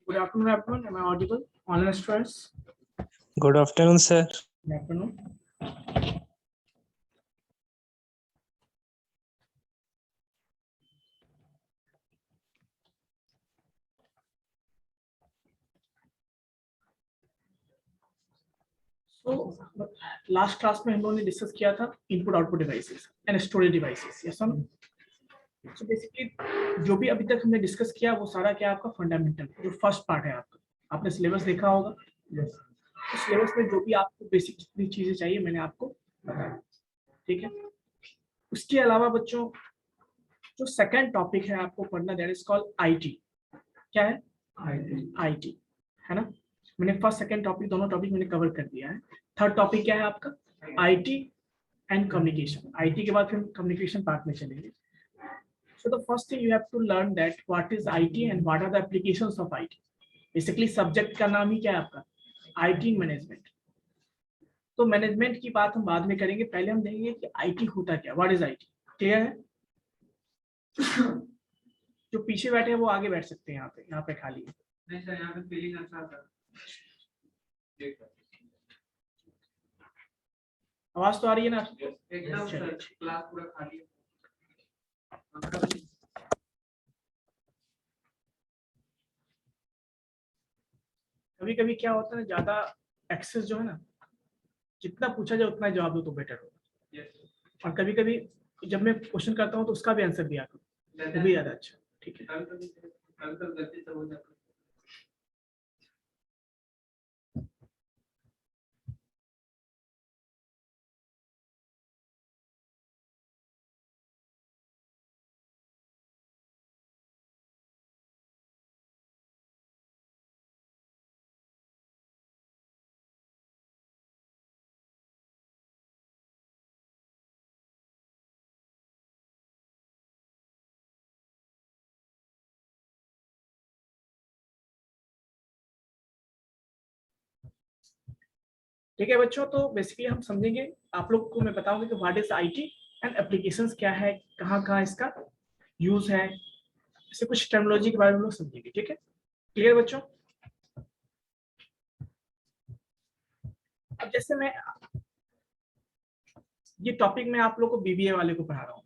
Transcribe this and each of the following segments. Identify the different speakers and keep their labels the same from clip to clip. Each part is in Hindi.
Speaker 1: Good afternoon, everyone. Am I audible? Online students.
Speaker 2: Good afternoon, sir.
Speaker 1: Good afternoon. So last class में हम लोगों ने डिस्कस किया था input output devices and storage devices, yes और नो? सो बेसिकली जो भी अभी तक हमने डिस्कस किया वो सारा क्या आपका फंडामेंटल जो फर्स्ट पार्ट है आपका, आपने सिलेबस देखा होगा। यस, तो सिलेबस में जो भी आपको बेसिक जितनी चीजें चाहिए मैंने आपको बताया, ठीक है। उसके अलावा बच्चों जो सेकंड टॉपिक है आपको पढ़ना, दैट इज कॉल्ड आईटी। क्या है? आईटी, है ना। मैंने फर्स्ट सेकंड टॉपिक दोनों टॉपिक मैंने कवर कर दिया है। थर्ड टॉपिक क्या है आपका? IT and communication. आईटी के बाद फिर कम्युनिकेशन पार्ट में चलेंगे। So the first thing you have to learn that what is IT and what are the applications of IT. Basically subject का नाम ही क्या है आपका? IT management. तो मैनेजमेंट की बात हम बाद में करेंगे, पहले हम देखेंगे कि आईटी होता क्या, व्हाट इज आईटी। क्लियर है? जो पीछे बैठे हैं वो आगे बैठ सकते हैं, यहाँ पे खाली है। नहीं सर, यहाँ पे फीलिंग अच्छा था। आवाज तो आ रही है ना? एकदम सर, क्लास पूरा खाली है। कभी कभी क्या होता है, ज्यादा एक्सेस जो है ना, जितना पूछा जाए उतना जवाब दो तो बेटर होगा। और कभी कभी जब मैं क्वेश्चन करता हूँ तो उसका भी आंसर दिया करो, वो भी ज्यादा अच्छा। ठीक है, गलती से हो जाता है। ठीक है बच्चों, तो बेसिकली हम समझेंगे, आप लोग को मैं बताऊंगा कि what is IT and applications क्या है, कहाँ कहाँ इसका यूज है, ऐसे कुछ टर्मिनोलॉजी के बारे में लोग समझेंगे। ठीक है, क्लियर बच्चों? अब जैसे मैं ये टॉपिक में आप लोग को बीबीए वाले को पढ़ा रहा हूँ।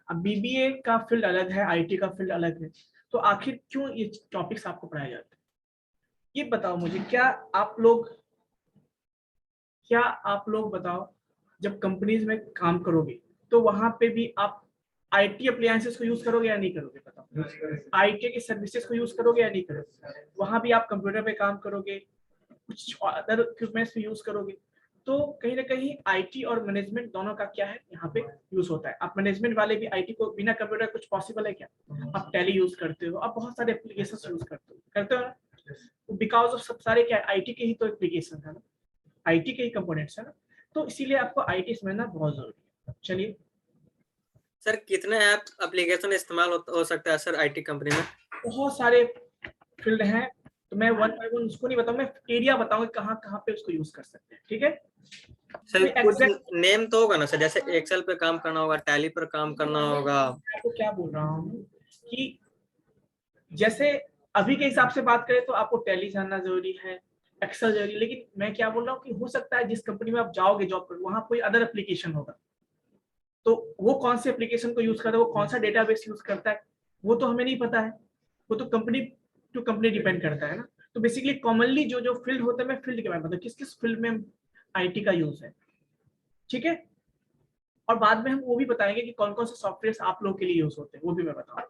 Speaker 1: अब बीबीए का फील्ड अलग है, आईटी का फील्ड अलग है, तो आखिर क्यों ये टॉपिक्स आपको पढ़ाए जाते हैं, ये बताओ मुझे। क्या आप लोग बताओ, जब कंपनीज में काम करोगे तो वहां पे भी आप आईटी अप्लायंसेस को यूज करोगे या नहीं करोगे? बताओ, आईटी की सर्विसेज को यूज करोगे या नहीं करोगे? वहां भी आप कंप्यूटर पे काम करोगे, कुछ अदर इक्विपमेंट्स भी यूज करोगे। तो कहीं ना कहीं आईटी और मैनेजमेंट दोनों का क्या है यहाँ पे यूज होता है। आप मैनेजमेंट वाले भी आईटी को बिना कंप्यूटर कुछ पॉसिबल है क्या? आप टैली यूज करते हो, आप बहुत सारे एप्लीकेशन यूज करते हो ना, बिकॉज ऑफ सब सारे क्या आईटी के ही तो एप्लीकेशन है ना, आईटी के ही कंपोनेंट्स है ना, तो इसीलिए आपको आईटी समझना बहुत जरूरी है। चलिए
Speaker 3: सर, कितने ऐप एप्लीकेशन इस्तेमाल हो सकता है सर आईटी कंपनी में?
Speaker 1: बहुत सारे फील्ड हैं, तो मैं वन बाय वन उसको नहीं बताऊंगा, मैं एरिया बताऊंगा कहाँ कहाँ पे उसको यूज कर सकते हैं। ठीक है
Speaker 3: सर, कुछ नेम तो होगा ना सर, जैसे एक्सेल पे काम करना होगा, टैली पर काम करना होगा।
Speaker 1: मैं आपको क्या बोल रहा हूँ कि जैसे अभी के हिसाब से बात करें तो आपको टैली जानना जरूरी है, एक्सेल जरूरी है, लेकिन मैं क्या बोल रहा हूँ कि हो सकता है जिस कंपनी में आप जाओगे जॉब कर, वहां कोई अदर एप्लीकेशन होगा, तो वो कौन से एप्लीकेशन को यूज करता है, वो कौन सा डेटाबेस यूज करता है, वो तो हमें नहीं पता है, वो तो कंपनी टू कंपनी डिपेंड करता है ना। तो बेसिकली कॉमनली जो जो फील्ड होता है, मैं फील्ड के बारे में मतलब किस किस फील्ड में आईटी का यूज है। ठीक है, और बाद में हम वो भी बताएंगे कि कौन कौन से सॉफ्टवेयर आप लोगों के लिए यूज होते हैं, वो भी मैं बताऊंगा।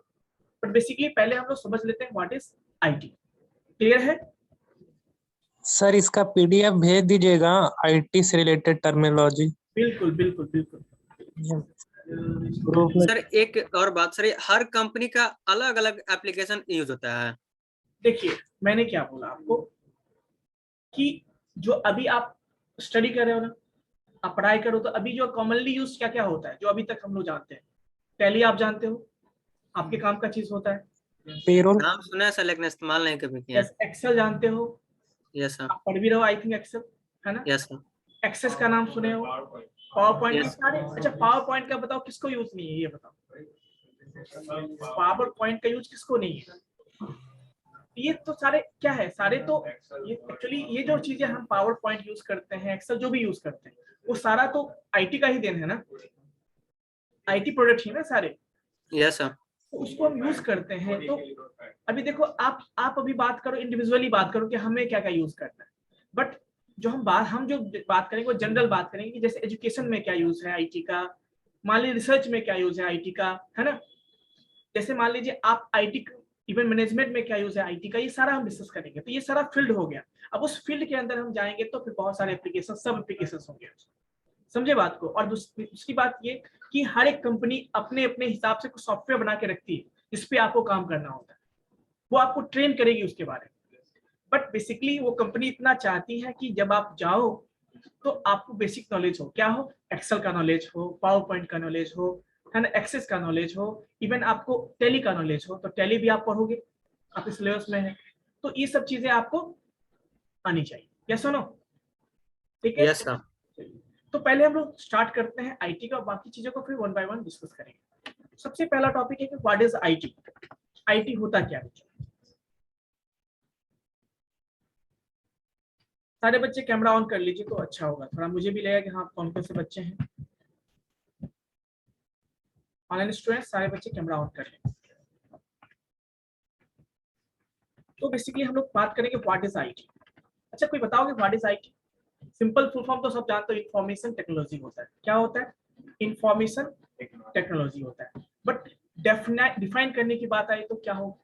Speaker 1: बट बेसिकली पहले हम लोग समझ लेते हैं व्हाट इज आईटी। क्लियर है?
Speaker 2: सर इसका पीडीएफ भेज दीजिएगा, आईटी से रिलेटेड टर्मिनोलॉजी।
Speaker 1: बिल्कुल बिल्कुल बिल्कुल।
Speaker 2: ग्रुप में
Speaker 3: सर एक और बात सर, हर कंपनी का अलग अलग एप्लीकेशन यूज होता है।
Speaker 1: देखिए मैंने क्या बोला आपको कि जो अभी आप स्टडी कर रहे हो ना, आप पढ़ाई करो, तो अभी जो कॉमनली यूज क्या क्या होता है जो अभी तक हम लोग जानते हैं? टैली आप जानते हो, आपके काम का चीज होता है।
Speaker 2: पेरोल
Speaker 3: नाम सुना है सर, लेकिन इस्तेमाल नहीं कभी किया।
Speaker 1: यस, एक्सेल जानते हो,
Speaker 3: यस सर।
Speaker 1: आप पढ़ भी रहे हो आई थिंक एक्सेल, है ना।
Speaker 3: Yes sir.
Speaker 1: एक्सेस का नाम सुने हो, पावर पॉइंट
Speaker 3: Yes.
Speaker 1: सारे। अच्छा, पावर पॉइंट का बताओ किसको यूज नहीं है, ये बताओ। पावर पॉइंट का यूज किसको नहीं है? ये तो सारे क्या है, सारे तो ये एक्चुअली ये जो चीजें हम पावर पॉइंट यूज करते हैं, एक्सेल जो भी यूज करते हैं, वो सारा तो आईटी का ही देन है ना, आईटी प्रोडक्ट ही ना सारे,
Speaker 3: यस सर।
Speaker 1: तो उसको हम यूज करते हैं। तो अभी देखो आप अभी बात करो, इंडिविजुअली बात करो कि हमें क्या क्या यूज करना है, बट जो हम जो बात करेंगे वो जनरल बात करेंगे कि जैसे एजुकेशन में क्या यूज है आईटी का, मान लीजिए रिसर्च में क्या यूज है आईटी का, है ना, जैसे मान लीजिए आप आईटी इवेंट मैनेजमेंट में क्या यूज है आईटी का, ये सारा हम डिस्कस करेंगे। तो ये सारा फील्ड हो गया। अब उस फील्ड के अंदर हम जाएंगे तो फिर बहुत सारे एप्लीकेशन, सब एप्लीकेशन होंगे, समझे बात को। और दूसरी बात ये कि हर एक कंपनी अपने अपने हिसाब से कुछ सॉफ्टवेयर बना के रखती है जिस पे आपको काम करना होता है, वो आपको ट्रेन करेगी उसके बारे में। बट बेसिकली वो कंपनी इतना चाहती है कि जब आप जाओ तो आपको बेसिक नॉलेज हो, क्या हो, एक्सेल का नॉलेज हो, पावर पॉइंट का नॉलेज हो, है ना, एक्सेस का नॉलेज हो, इवन आपको टैली का नॉलेज हो, तो टैली भी आप पढ़ोगे, आपके सिलेबस में है। तो ये सब चीजें आपको आनी चाहिए, या सुनो, ठीक है।
Speaker 3: Yes sir.
Speaker 1: तो पहले हम लोग स्टार्ट करते हैं आईटी का, बाकी चीजों को फिर वन बाय वन डिस्कस करेंगे। सबसे पहला टॉपिक है कि व्हाट इज आईटी, आईटी होता क्या है। सारे बच्चे कैमरा ऑन कर लीजिए तो अच्छा होगा, थोड़ा मुझे भी लगेगा कि हाँ कौन कौन से बच्चे हैं ऑनलाइन स्टूडेंट, सारे बच्चे कैमरा ऑन कर लें। तो बेसिकली हम लोग बात करेंगे व्हाट इज आईटी। अच्छा कोई बताओगे what is IT? Simple full form तो सब जानते हो, इंफॉर्मेशन टेक्नोलॉजी होता है। क्या होता है? इंफॉर्मेशन टेक्नोलॉजी होता है। बट डिफाइन करने की बात आई तो क्या हो,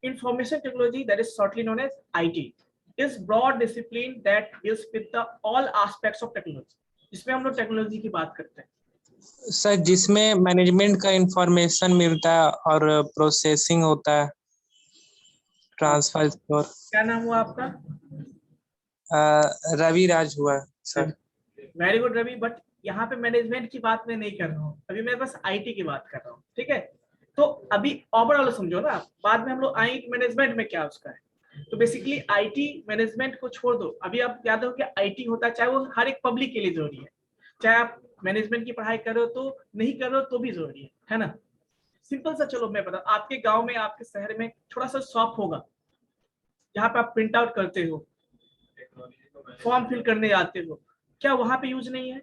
Speaker 1: information technology that is shortly known as IT is broad discipline that deals with the all aspects of technology, जिसमें हम लोग टेक्नोलॉजी की बात करते हैं।
Speaker 2: सर जिसमें मैनेजमेंट का इंफॉर्मेशन मिलता है और प्रोसेसिंग होता है, ट्रांसफर और
Speaker 1: क्या नाम हुआ आपका?
Speaker 2: रवि राज हुआ sir.
Speaker 1: Very good Ravi, but यहाँ पे मैनेजमेंट की बात मैं नहीं कर रहा हूँ, अभी मैं बस आईटी की बात कर रहा हूँ, ठीक है। तो अभी ओवरऑल समझो ना, बाद में हम लोग आएंगे मैनेजमेंट में क्या उसका है। तो बेसिकली आईटी मैनेजमेंट को छोड़ दो, अभी आप याद हो कि आईटी होता है, चाहे वो हर एक पब्लिक के लिए जरूरी है, चाहे आप मैनेजमेंट की पढ़ाई कर रहे हो तो नहीं कर रहे हो तो भी जरूरी है ना। सिंपल सा चलो मैं बता, आपके गांव में, आपके शहर में थोड़ा सा शॉप होगा जहाँ पे आप प्रिंट आउट करते हो, फॉर्म फिल करने जाते हो, क्या वहां पे यूज नहीं है?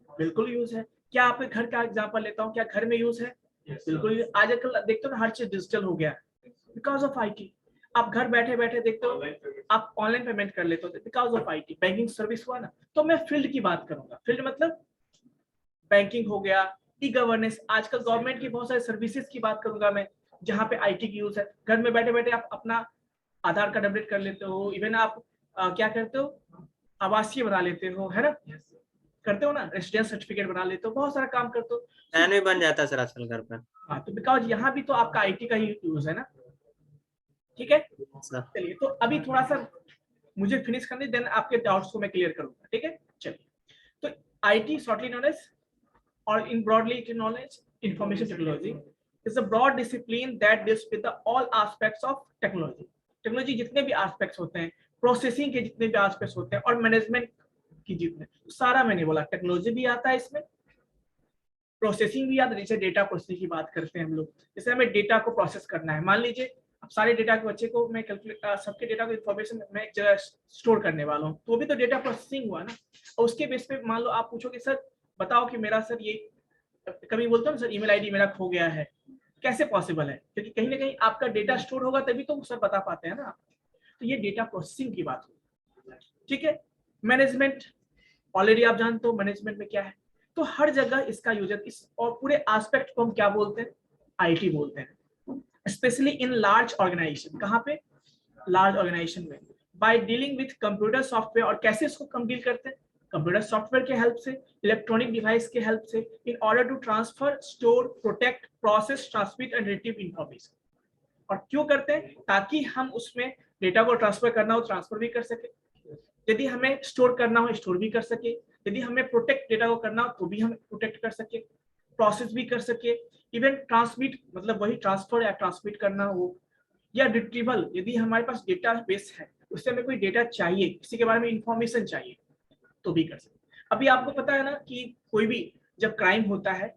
Speaker 1: बिल्कुल यूज है। क्या आपके घर का एग्जांपल लेता हूँ, क्या घर में यूज है? बिल्कुल। आजकल देखते हो ना, हर चीज डिजिटल हो गया है बिकॉज ऑफ आईटी। आप घर बैठे बैठे देखते हो, आप ऑनलाइन पेमेंट कर लेते हो because of IT. Banking service हुआ ना, तो मैं फील्ड की बात करूंगा। फील्ड मतलब बैंकिंग हो गया, ई गवर्नेंस, आजकल गवर्नमेंट की बहुत सारी सर्विसेज की बात करूंगा मैं, जहाँ पे आईटी की यूज है। घर में बैठे बैठे आप अपना आधार कार्ड अपडेट कर लेते हो, इवन आप क्या करते हो, आवासीय बना लेते हो, है ना, करते हो ना, रेसिडेंस सर्टिफिकेट बना लेते हो, बहुत सारा काम करते हो।
Speaker 3: पैन भी बन जाता है सर आजकल घर पर।
Speaker 1: हाँ, तो बिकॉज यहाँ भी तो आपका आईटी का ही यूज है ना, ठीक है।
Speaker 3: सर
Speaker 1: चलिए तो अभी थोड़ा सा मुझे फिनिश करने देन आपके डाउट्स को मैं क्लियर करूंगा, ठीक है। चलिए, तो आईटी शॉर्टली नोन एज और in broadly knowledge, information technology is a broad discipline that deals with the all aspects of technology. Technology जितने भी एस्पेक्ट्स होते हैं, प्रोसेसिंग के जितने भी एस्पेक्ट्स होते हैं, और मैनेजमेंट की जितने, सारा मैंने बोला टेक्नोलॉजी भी आता है इसमें, प्रोसेसिंग भी आता है। जैसे डेटा प्रोसेसिंग की बात करते हैं हम लोग, जैसे हमें डेटा को प्रोसेस करना है, मान लीजिए अब सारे डेटा के बच्चे को मैं सबके डेटा को इन्फॉर्मेशन मैं एक जगह स्टोर करने वाला हूँ, तो भी तो डेटा प्रोसेसिंग हुआ ना। और उसके बेस पे मान लो आप पूछोगे सर बताओ कि मेरा सर ये, कभी बोलते हो ना सर ईमेल आईडी मेरा खो गया है, कैसे पॉसिबल है, क्योंकि कहीं ना कहीं आपका डेटा स्टोर होगा तभी तो सर बता पाते हैं ना। तो ये डेटा प्रोसेसिंग की बात हो, ठीक है। मैनेजमेंट ऑलरेडी आप जानते हो मैनेजमेंट में क्या है, तो हर जगह इसका यूज है। इस और पूरे एस्पेक्ट को हम क्या बोलते हैं, आईटी बोलते हैं। स्पेशली इन लार्ज ऑर्गेनाइजेशन, कहाँ पे, लार्ज ऑर्गेनाइजेशन में, by dealing with computer software. और कैसे इसको हम डील करते हैं, कंप्यूटर सॉफ्टवेयर के हेल्प से, इलेक्ट्रॉनिक डिवाइस के हेल्प से, in order to transfer, store, protect, process, transmit and retrieve information. और क्यों करते हैं, ताकि हम उसमें डेटा को ट्रांसफर करना हो ट्रांसफर भी कर सके, यदि हमें स्टोर करना हो स्टोर भी कर सके, यदि हमें प्रोटेक्ट डेटा को करना हो तो भी हम प्रोटेक्ट कर सके, प्रोसेस भी कर सके, इवन ट्रांसमिट मतलब वही ट्रांसफर या ट्रांसमिट करना हो, या रिट्रीवल, यदि हमारे पास डेटा बेस है उससे हमें कोई डेटा चाहिए, किसी के बारे में इंफॉर्मेशन चाहिए तो भी कर सकते। अभी आपको पता है ना कि कोई भी जब क्राइम होता है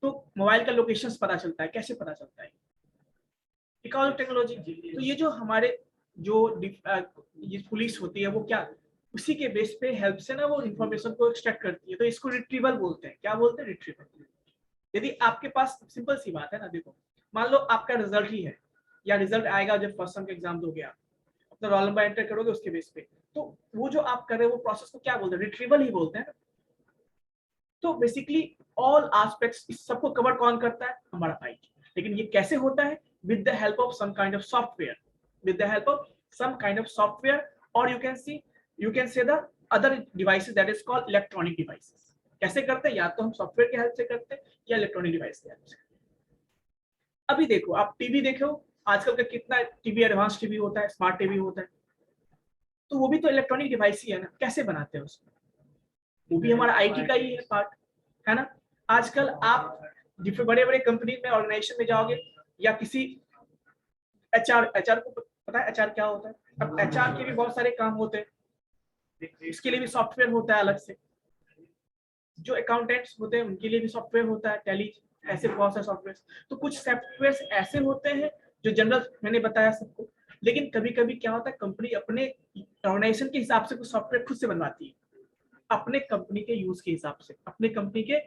Speaker 1: तो मोबाइल का लोकेशन पता चलता है, कैसे पता चलता है, बिकॉज ऑफ टेक्नोलॉजी। तो ये जो हमारे जो ये पुलिस होती है वो क्या उसी के बेस पे हेल्प से ना वो इन्फॉर्मेशन को एक्सट्रैक्ट करती है, तो इसको रिट्रीवल बोलते हैं। क्या बोलते हैं? रिट्रीवल। यदि आपके पास सिंपल सी बात है ना, देखो मान लो आपका रिजल्ट ही है या रिजल्ट आएगा जब फर्स्ट सेम का एग्जाम दोगे आप, अपना रोल नंबर एंटर करोगे उसके बेस पे, तो वो जो आप कर रहे हो वो प्रोसेस को क्या बोलते हैं? रिट्रीवल ही बोलते हैं ना। तो बेसिकली ऑल एस्पेक्ट्स इस सबको कवर कौन करता है? हमारा आईटी। लेकिन ये कैसे होता है? With the help of some kind of software, with the help of some kind of software, और you can say the other devices that is called electronic devices. कैसे करते हैं? या तो हम सॉफ्टवेयर की हेल्प से करते हैं या इलेक्ट्रॉनिक डिवाइस की हेल्प से। अभी देखो आप टीवी देखो, आजकल का कितना टीवी एडवांस टीवी होता है, स्मार्ट टीवी होता है, तो वो भी तो इलेक्ट्रॉनिक डिवाइस ही है ना। कैसे बनाते हैं उसको? वो भी हमारा आईटी का ही है पार्ट, है ना। आजकल आप बड़े बड़े कंपनी में ऑर्गेनाइजेशन में जाओगे या किसी एचआर को पता है एचआर क्या होता है? अब एचआर के भी बहुत सारे काम होते हैं, इसके लिए भी सॉफ्टवेयर होता है अलग से। जो अकाउंटेंट्स होते हैं उनके लिए भी सॉफ्टवेयर होता है, टैली, ऐसे बहुत सारे सॉफ्टवेयर। तो कुछ सॉफ्टवेयर ऐसे होते हैं जो जनरल मैंने बताया सबको, लेकिन कभी कभी क्या होता है कंपनी अपने ऑर्गेनाइजेशन के हिसाब से कुछ सॉफ्टवेयर खुद से बनवाती है, अपने कंपनी के यूज के हिसाब से, अपने कंपनी के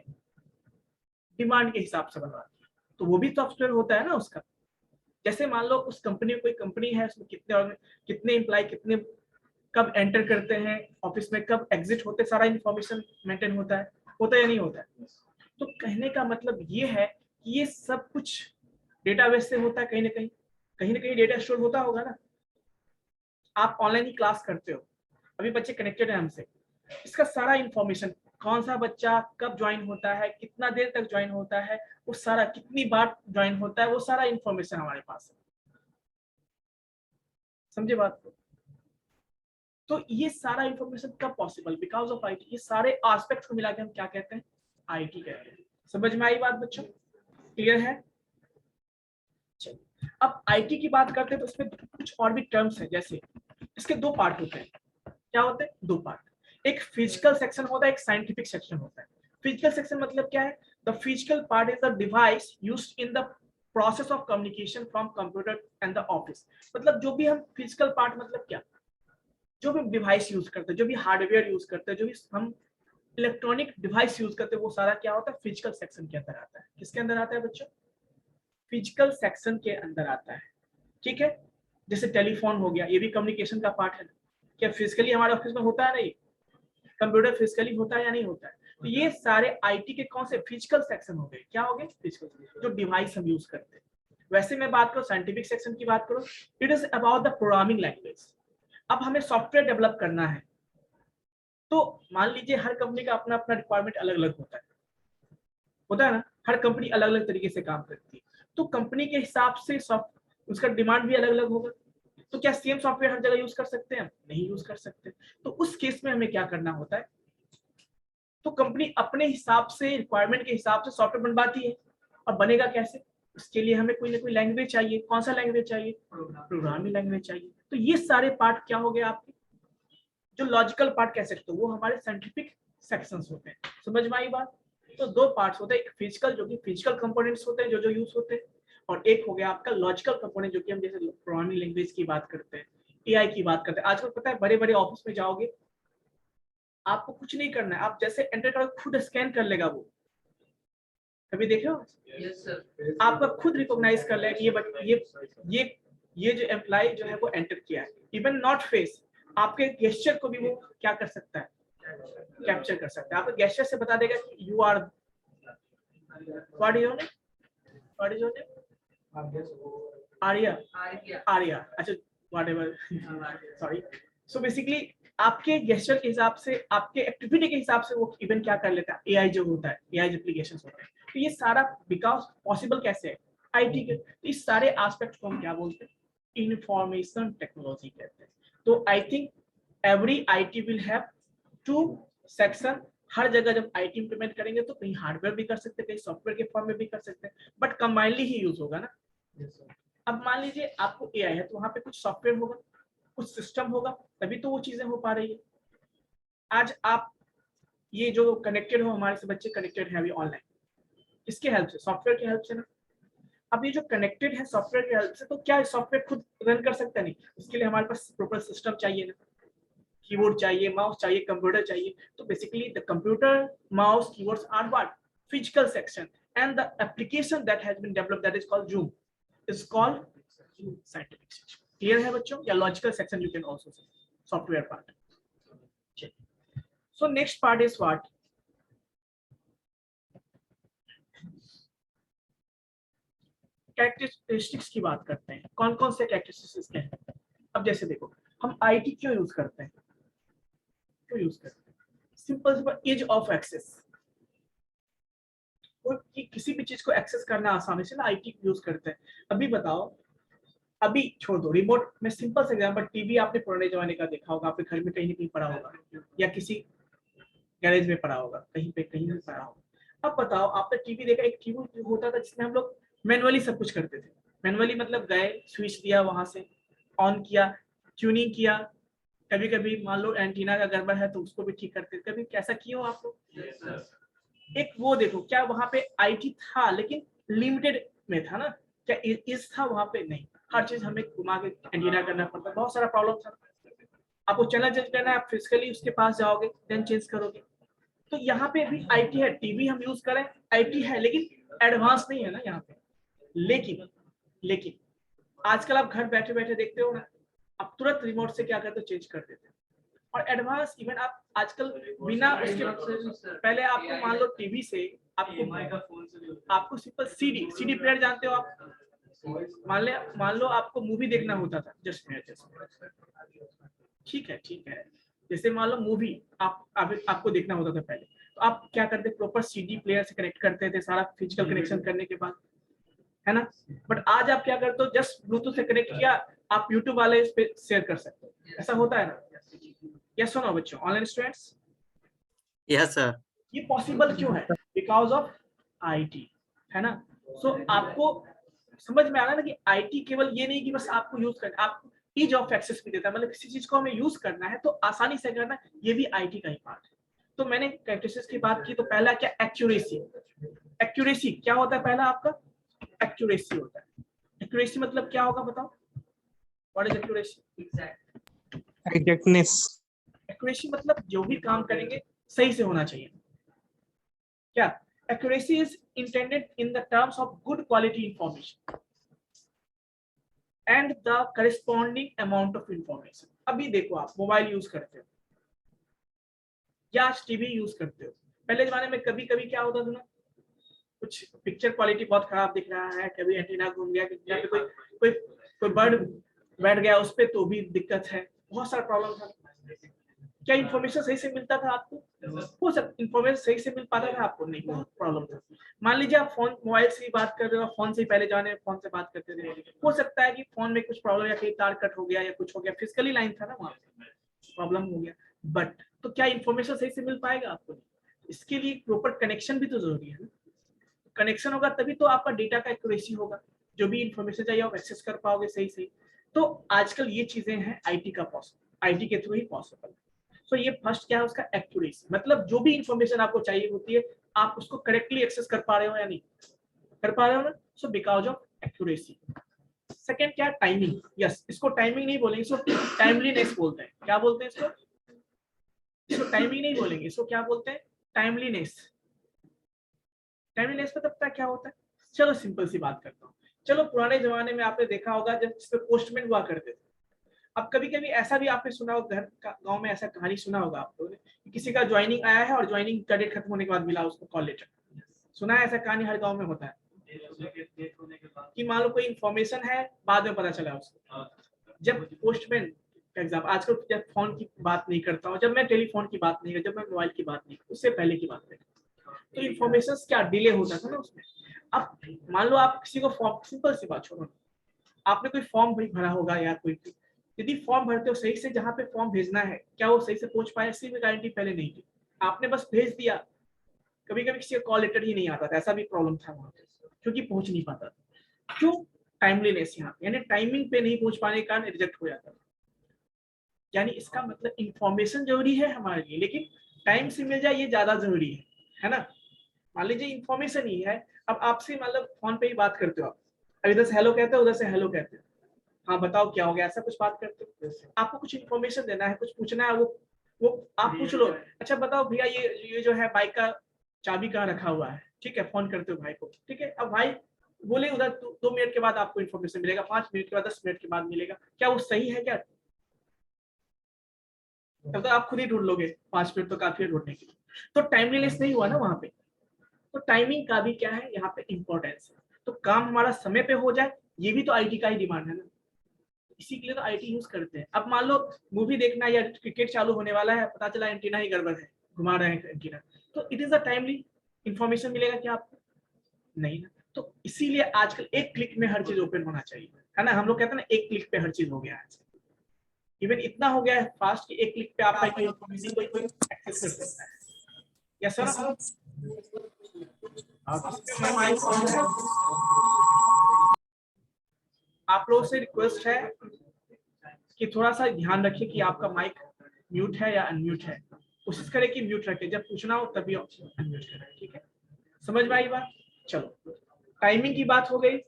Speaker 1: डिमांड के हिसाब से बनवाती है। तो वो भी सॉफ्टवेयर होता है ना उसका। जैसे मान लो उस कंपनी कोई कंपनी है, उसमें कितने एम्प्लॉय कितने कब एंटर करते हैं ऑफिस में, कब एग्जिट होते, सारा इंफॉर्मेशन मेंटेन होता है या नहीं होता है? तो कहने का मतलब ये है कि ये सब कुछ डेटाबेस से होता है, कहीं ना कहीं डेटा स्टोर होता होगा ना। आप ऑनलाइन ही क्लास करते हो, अभी बच्चे कनेक्टेड है हमसे, इसका सारा इंफॉर्मेशन, कौन सा बच्चा कब ज्वाइन होता है, कितना देर तक ज्वाइन होता है, वो सारा कितनी बार ज्वाइन होता है, वो सारा इंफॉर्मेशन हमारे पास है। समझे बात को? तो ये सारा इंफॉर्मेशन कब पॉसिबल? Because of IT. ये सारे एस्पेक्ट्स को मिला के हम क्या कहते हैं? आईटी कहते हैं। समझ में आई बात बच्चों? क्लियर है? चलिए अब आईटी की बात करते हैं तो इसमें कुछ और भी टर्म्स हैं। जैसे इसके दो पार्ट होते हैं। क्या होते हैं? दो पार्ट। एक फिजिकल सेक्शन होता है, एक साइंटिफिक सेक्शन होता है। फिजिकल सेक्शन मतलब क्या है? The physical part is the device used in the process of communication from computer and the office. मतलब जो भी हम फिजिकल पार्ट मतलब क्या, जो भी डिवाइस यूज करते हैं, जो भी हार्डवेयर यूज करते हैं, जो भी हम इलेक्ट्रॉनिक डिवाइस यूज करते हैं, वो सारा क्या होता है? फिजिकल सेक्शन के अंदर आता है। किसके अंदर आता है बच्चों? फिजिकल सेक्शन के अंदर आता है। ठीक है। जैसे टेलीफोन हो गया, ये भी कम्युनिकेशन का पार्ट है। क्या फिजिकली हमारे ऑफिस में होता है? नहीं। कंप्यूटर फिजिकली होता है या नहीं होता है? तो ये सारे आईटी के कौन से फिजिकल सेक्शन हो गए? क्या हो गए? फिजिकल, जो डिवाइस हम यूज करते हैं। वैसे मैं बात करूं साइंटिफिक सेक्शन की बात करूं, it is about the programming language. अब हमें सॉफ्टवेयर डेवलप करना है, तो मान लीजिए हर कंपनी का अपना अपना रिक्वायरमेंट अलग अलग होता है ना। हर कंपनी अलग अलग तरीके से काम करती है, तो कंपनी के हिसाब से उसका डिमांड भी अलग अलग होगा। तो क्या सेम सॉफ्टवेयर हर जगह यूज कर सकते हैं? नहीं यूज कर सकते। तो उस केस में हमें क्या करना होता है? तो कंपनी अपने हिसाब से, रिक्वायरमेंट के हिसाब से सॉफ्टवेयर बनवाती है। और बनेगा कैसे? उसके लिए हमें कोई ना कोई लैंग्वेज चाहिए। कौन सा लैंग्वेज चाहिए? प्रोग्रामिंग लैंग्वेज चाहिए। तो ये सारे पार्ट क्या हो गए आपके? जो लॉजिकल पार्ट कह सकते हो, वो हमारे साइंटिफिक सेक्शंस होते हैं। समझ में आई बात? तो दो पार्ट्स होते हैं, एक फिजिकल, जो कि फिजिकल कंपोनेंट्स होते हैं जो यूज होते हैं, और एक हो गया आपका लॉजिकल कंपोनेंट, जो कि हम जैसे प्रोग्रामिंग लैंग्वेज की बात करते हैं, एआई की बात करते हैं। आजकल पता है बड़े बड़े ऑफिस में जाओगे, आपको कुछ नहीं करना है, आप जैसे एंटर करोगे खुद स्कैन कर लेगा वो। कभी देखे हो?
Speaker 4: Yes sir.
Speaker 1: आपका खुद रिकॉग्नाइज कर लेगा ये ये जो एम्प्लॉय जो है वो एंटर किया है। इवन नॉट फेस, आपके गेस्चर को भी वो क्या कर सकता है? कैप्चर कर सकता है। आपके गेस्चर से बता देगा कि you are, what is your name, what is your name? Arya. Arya, अच्छा, व्हाटएवर, सॉरी। सो बेसिकली आपके गेस्चर के हिसाब से, आपके एक्टिविटी के हिसाब से वो इवन क्या कर लेता है? एआई जो होता है, एआई एप्लीकेशंस होते हैं। तो ये सारा बिकॉज पॉसिबल कैसे है? आईटी के। तो इस सारे एस्पेक्ट को हम क्या बोलते हैं? इंफॉर्मेशन टेक्नोलॉजी कहते हैं। तो I think every IT will have to section. हर जगह जब आईटी इंप्लीमेंट करेंगे तो कहीं हार्डवेयर भी कर सकते हैं, कहीं सॉफ्टवेयर के फॉर्म में भी कर सकते हैं, बट कंबाइनली ही यूज होगा ना। अब मान लीजिए आपको एआई है, तो वहां पे कुछ सॉफ्टवेयर होगा, कुछ सिस्टम होगा, तभी तो वो चीजें हो पा रही है। आज आप ये जो कनेक्टेड हो, हमारे से बच्चे कनेक्टेड हैं अभी ऑनलाइन, इसके हेल्प से, सॉफ्टवेयर की हेल्प से ना। अब ये जो कनेक्टेड है सॉफ्टवेयर की हेल्प से, तो क्या सॉफ्टवेयर खुद रन कर सकता नहीं? उसके लिए हमारे पास प्रॉपर सिस्टम चाहिए ना, कीबोर्ड चाहिए, माउस चाहिए, कंप्यूटर चाहिए. तो basically the computer, mouse, keyboards are what? Physical section, and the application that has been developed, that is called Zoom, is called scientific section. Clear है बच्चों? या logical section you can also say, software part. So next part is what? Characteristics की बात करते हैं. कौन कौन से कैरेक्टरिस्टिक्स हैं? अब जैसे देखो, हम आईटी क्यों यूज करते हैं? क्यों यूज करते हैं? Simple ease of access. किसी भी चीज को एक्सेस करना आसानी से ना आईटी यूज करते हैं. अभी बताओ, अभी छोड़ दो रिमोट में, सिंपल से एग्जांपल, टीवी आपने पुराने जमाने का देखा होगा, आपके घर में कहीं ना कहीं पड़ा होगा, या किसी गैरेज में पड़ा होगा, कहीं पे कहीं भी पड़ा होगा. अब बताओ, आपने टीवी देखा, एक टीवी होता था जिसमें हम लोग मैनुअली सब कुछ करते थे. मैनुअली मतलब गए, स्विच दिया, वहां से ऑन किया, ट्यूनिंग किया, कभी कभी मान लो एंटीना का गड़बड़ है तो उसको भी ठीक करते. कभी कैसा किए हो आप लोग? एक वो देखो, क्या वहां पे आईटी था लेकिन लिमिटेड में था ना? क्या इस था वहां पे? नहीं. हर चीज हमें घुमा के एंटीना करना पड़ता, बहुत सारा प्रॉब्लम था. आपको चैनल चेंज करना है, आप फिजिकली उसके पास जाओगे, देन चेंज करोगे. तो यहाँ पे भी आईटी है, टीवी हम यूज करें, आईटी है, लेकिन एडवांस नहीं है ना यहाँ पे. लेकिन आजकल आप घर बैठे बैठे देखते हो ना, आप तुरंत रिमोट से क्या करते हो, चेंज कर देते हो. और एडवांस इवन आप आजकल बिना उसके, पहले आपको मान लो टीवी से आपको सिंपल सीडी प्लेयर जानते हो आप? मान लो आपको मूवी देखना होता था, जस्ट ठीक है, जैसे मान लो मूवी आपको देखना होता था पहले, तो आप क्या करते? प्रॉपर सीडी प्लेयर से कनेक्ट करते थे, सारा फिजिकल कनेक्शन करने के बाद, है ना? बट आज आप क्या करते हो? जस्ट ब्लूटूथ से कनेक्ट किया, आप यूट्यूब वाले इस पे शेयर कर सकते हो. ऐसा होता है ना? यस और नो बच्चों, ऑनलाइन स्टूडेंट्स?
Speaker 3: Yes sir.
Speaker 1: ये पॉसिबल क्यों है? बिकॉज ऑफ आईटी, है ना? सो आपको समझ में आ रहा है ना कि आईटी केवल ये नहीं कि बस आपको यूज करना, आपको ईज ऑफ एक्सेस भी देता है. मतलब किसी चीज को हमें यूज करना है तो आसानी से करना, ये भी आईटी का ही पार्ट है. तो मैंने कैरेक्टरिस्टिक्स की बात की, तो पहला क्या? एक्यूरेसी. एक्यूरेसी क्या होता है? पहला आपका एक्यूरेसी होता है. एक्यूरेसी मतलब क्या होगा बताओ? What is accuracy?
Speaker 2: Exactness.
Speaker 1: Accuracy मतलब जो भी काम करेंगे सही से होना चाहिए. क्या? accuracy is intended in the terms of good quality information and the corresponding amount of information. अभी देखो, आप मोबाइल यूज करते हो या टीवी यूज करते हो, पहले जमाने में कभी कभी क्या होता था ना, कुछ पिक्चर क्वालिटी बहुत खराब दिख रहा है, कभी एंटीना घूम गया, यहाँ पे कोई बर्ड बैठ गया उस पे तो भी दिक्कत है, बहुत सारा प्रॉब्लम था. क्या इंफॉर्मेशन सही से मिलता था आपको? हो सकता इंफॉर्मेशन सही से मिल पाता था आपको? नहीं, बहुत प्रॉब्लम था. मान लीजिए आप फोन मोबाइल से ही बात कर रहे हो, फोन से ही पहले जाने फोन से बात करते थे, हो सकता है कि फोन में कुछ प्रॉब्लम, या कहीं तार कट हो गया या कुछ हो गया, फिजिकली लाइन था ना, वहां पे प्रॉब्लम हो गया. बट तो क्या इंफॉर्मेशन सही से मिल पाएगा आपको? इसके लिए प्रॉपर कनेक्शन भी तो जरूरी है. कनेक्शन होगा तभी तो आपका डेटा का एक्यूरेसी होगा, जो भी इंफॉर्मेशन चाहिए आप एक्सेस कर पाओगे सही सही. तो आजकल ये चीजें हैं आईटी का पॉसिबल, आईटी के थ्रू ही पॉसिबल. सो ये फर्स्ट क्या है उसका? एक्यूरेसी. मतलब जो भी इंफॉर्मेशन आपको चाहिए होती है, आप उसको करेक्टली एक्सेस कर पा रहे हो या नहीं कर पा रहे हो ना? So because of accuracy. Second क्या? टाइमिंग. यस, इसको टाइमिंग नहीं बोलेंगे, इसको टाइमलीनेस बोलते हैं. क्या बोलते हैं इसको? इसको टाइमिंग नहीं बोलेंगे, इसको क्या बोलते हैं? टाइमलीनेस. टाइमलीनेस मतलब क्या होता है? चलो सिंपल सी बात करता हूँ. चलो पुराने जमाने में आपने देखा होगा जब जिसपे पोस्टमैन हुआ करते थे. अब कभी कभी ऐसा भी आपने सुना होगा, घर का गांव में ऐसा कहानी सुना होगा आप लोगों ने, किसी का ज्वाइनिंग आया है और ज्वाइनिंग का डेट खत्म होने के बाद मिला उसको कॉल लेटर. सुना है? ऐसा कहानी हर गांव में होता है कि मान लो कोई इन्फॉर्मेशन है, बाद में पता चला उसको. जब पोस्टमैन का एग्जाम्पल, आजकल जब फोन की बात नहीं करता हूँ, जब मैं टेलीफोन की बात नहीं करता, जब मैं मोबाइल की बात नहीं, उससे पहले की बात नहीं, तो इन्फॉर्मेशन क्या डिले होता था ना उसमें. अब मान लो आप किसी को फॉर्म, सिंपल सी बात छोड़ो, आपने कोई फॉर्म भरा होगा या कोई, यदि फॉर्म भरते हो सही से, जहाँ पे फॉर्म भेजना है क्या वो सही से पहुंच पाए, इसकी भी गारंटी पहले नहीं थी. आपने बस भेज दिया, कभी कभी किसी का कॉल लेटर ही नहीं आता था, ऐसा भी प्रॉब्लम था वहां पे, क्योंकि पहुंच नहीं पाता था. क्यों? टाइमलीनेस. यहाँ यानी टाइमिंग पे नहीं पहुंच पाने के कारण रिजेक्ट हो जाता था. यानी इसका मतलब इंफॉर्मेशन जरूरी है हमारे लिए, लेकिन टाइम से मिल जाए ये ज्यादा जरूरी है ना? मान लीजिए इंफॉर्मेशन ही है, अब आपसे मतलब फोन पे ही बात करते हो आप, अब इधर से हेलो कहते हो, उधर से हेलो कहते हो, हाँ बताओ क्या हो गया, ऐसा कुछ बात करते हो। आपको कुछ इन्फॉर्मेशन देना है, कुछ पूछना है, वो आप पूछ लो, अच्छा बताओ भैया ये जो है बाइक का चाबी कहाँ रखा हुआ है, ठीक है, फोन करते हो भाई को, ठीक है। अब भाई बोले उधर 2 मिनट के बाद आपको इन्फॉर्मेशन मिलेगा, 5 मिनट के बाद, 10 मिनट के बाद मिलेगा, क्या वो सही है क्या? तब तो आप खुद ही ढूंढ लोगे, 5 मिनट तो काफी है ढूंढने के लिए। तो टाइमलीनेस नहीं हुआ ना वहां पे। तो टाइमिंग का भी क्या है यहाँ पे इंपॉर्टेंस है। तो काम हमारा समय पे हो जाए, ये भी तो आईटी का ही डिमांड है ना, इसी के लिए तो आईटी यूज करते हैं। अब मान लो मूवी देखना या क्रिकेट चालू होने वाला है, पता चला एंटीना ही गड़बड़ है, घुमा रहे हैं एंटीना, तो it is a timely information मिलेगा क्या आपको? नहीं ना। तो इसीलिए आजकल एक क्लिक में हर चीज ओपन होना चाहिए, है ना। हम लोग कहते हैं ना एक क्लिक पे हर चीज हो गया है। इवन इतना हो गया है फास्ट कि एक क्लिक पे आपका कोई इंफॉर्मेशन कोई एक्सेस कर सकता है। Yes sir. आप लोगों से रिक्वेस्ट है कि थोड़ा सा ध्यान रखिए कि आपका माइक म्यूट है या अनम्यूट है। कोशिश करें कि म्यूट रखें, जब पूछना हो तभी अनम्यूट करें, ठीक है। समझ में आई बात? चलो, टाइमिंग की बात हो गई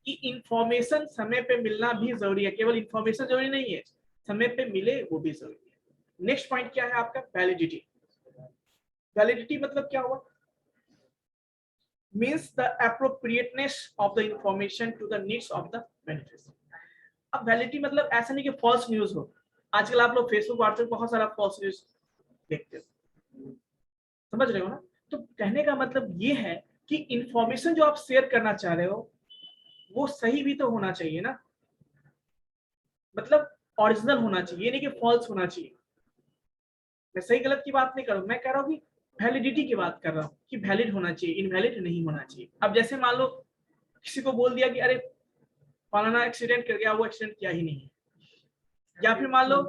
Speaker 1: कि इंफॉर्मेशन समय पे मिलना भी जरूरी है, केवल इंफॉर्मेशन जरूरी नहीं है, समय पे मिले वो भी जरूरी है। नेक्स्ट पॉइंट क्या है आपका? वैलिडिटी। वैलिडिटी मतलब क्या हुआ? Means the appropriateness of the information to the needs of the beneficiary। अब वैलिडिटी मतलब ऐसा नहीं कि फॉल्स न्यूज हो। आजकल आप लोग फेसबुक व्हाट्सएप बहुत सारा फॉल्स न्यूज देखते हो, समझ रहे हो ना। तो कहने का मतलब ये है कि इंफॉर्मेशन जो आप शेयर करना चाह रहे हो वो सही भी तो होना चाहिए ना, मतलब ओरिजिनल होना चाहिए, ये नहीं कि फॉल्स होना चाहिए। मैं सही गलत की बात नहीं कर रहा हूँ, मैं कह रहा हूँ कि वैलिडिटी की बात कर रहा हूँ कि वैलिड होना चाहिए, इनवैलिड नहीं होना चाहिए। अब जैसे मान लो किसी को बोल दिया कि अरे फलाना एक्सीडेंट कर गया, वो एक्सीडेंट किया ही नहीं है, या फिर मान लो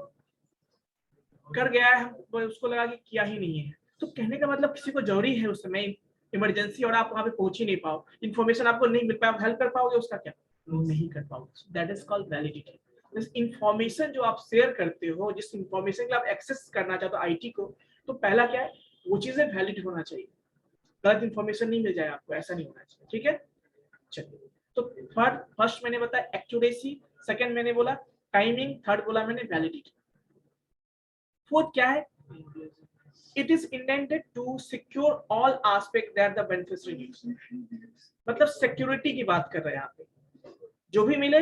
Speaker 1: कर गया है, उसको लगा कि किया ही नहीं है, तो कहने का मतलब किसी को जरूरी है उस समय इमरजेंसी और आप वहां पे पहुंच ही नहीं पाओ, इन्फॉर्मेशन आपको नहीं मिल पाया, हेल्प कर पाओगे उसका? क्या नहीं कर पाओगे। That is called validity. जिस इंफॉर्मेशन जो आप शेयर करते हो, जिस इंफॉर्मेशन के आप एक्सेस करना चाहते हो आईटी को, तो पहला क्या है, वो चीजें वैलिड होना चाहिए, गलत इंफॉर्मेशन नहीं मिल जाए आपको, ऐसा नहीं होना चाहिए, ठीक है। चलिए, तो फर्स्ट मैंने बताया एक्यूरेसी, सेकंड मैंने बोला टाइमिंग, थर्ड बोला मैंने वैलिडिटी, फोर्थ क्या है? It is intended to secure all aspect that the beneficiary needs। मतलब सिक्योरिटी की बात कर रहे हैं यहाँ पे, जो भी मिले,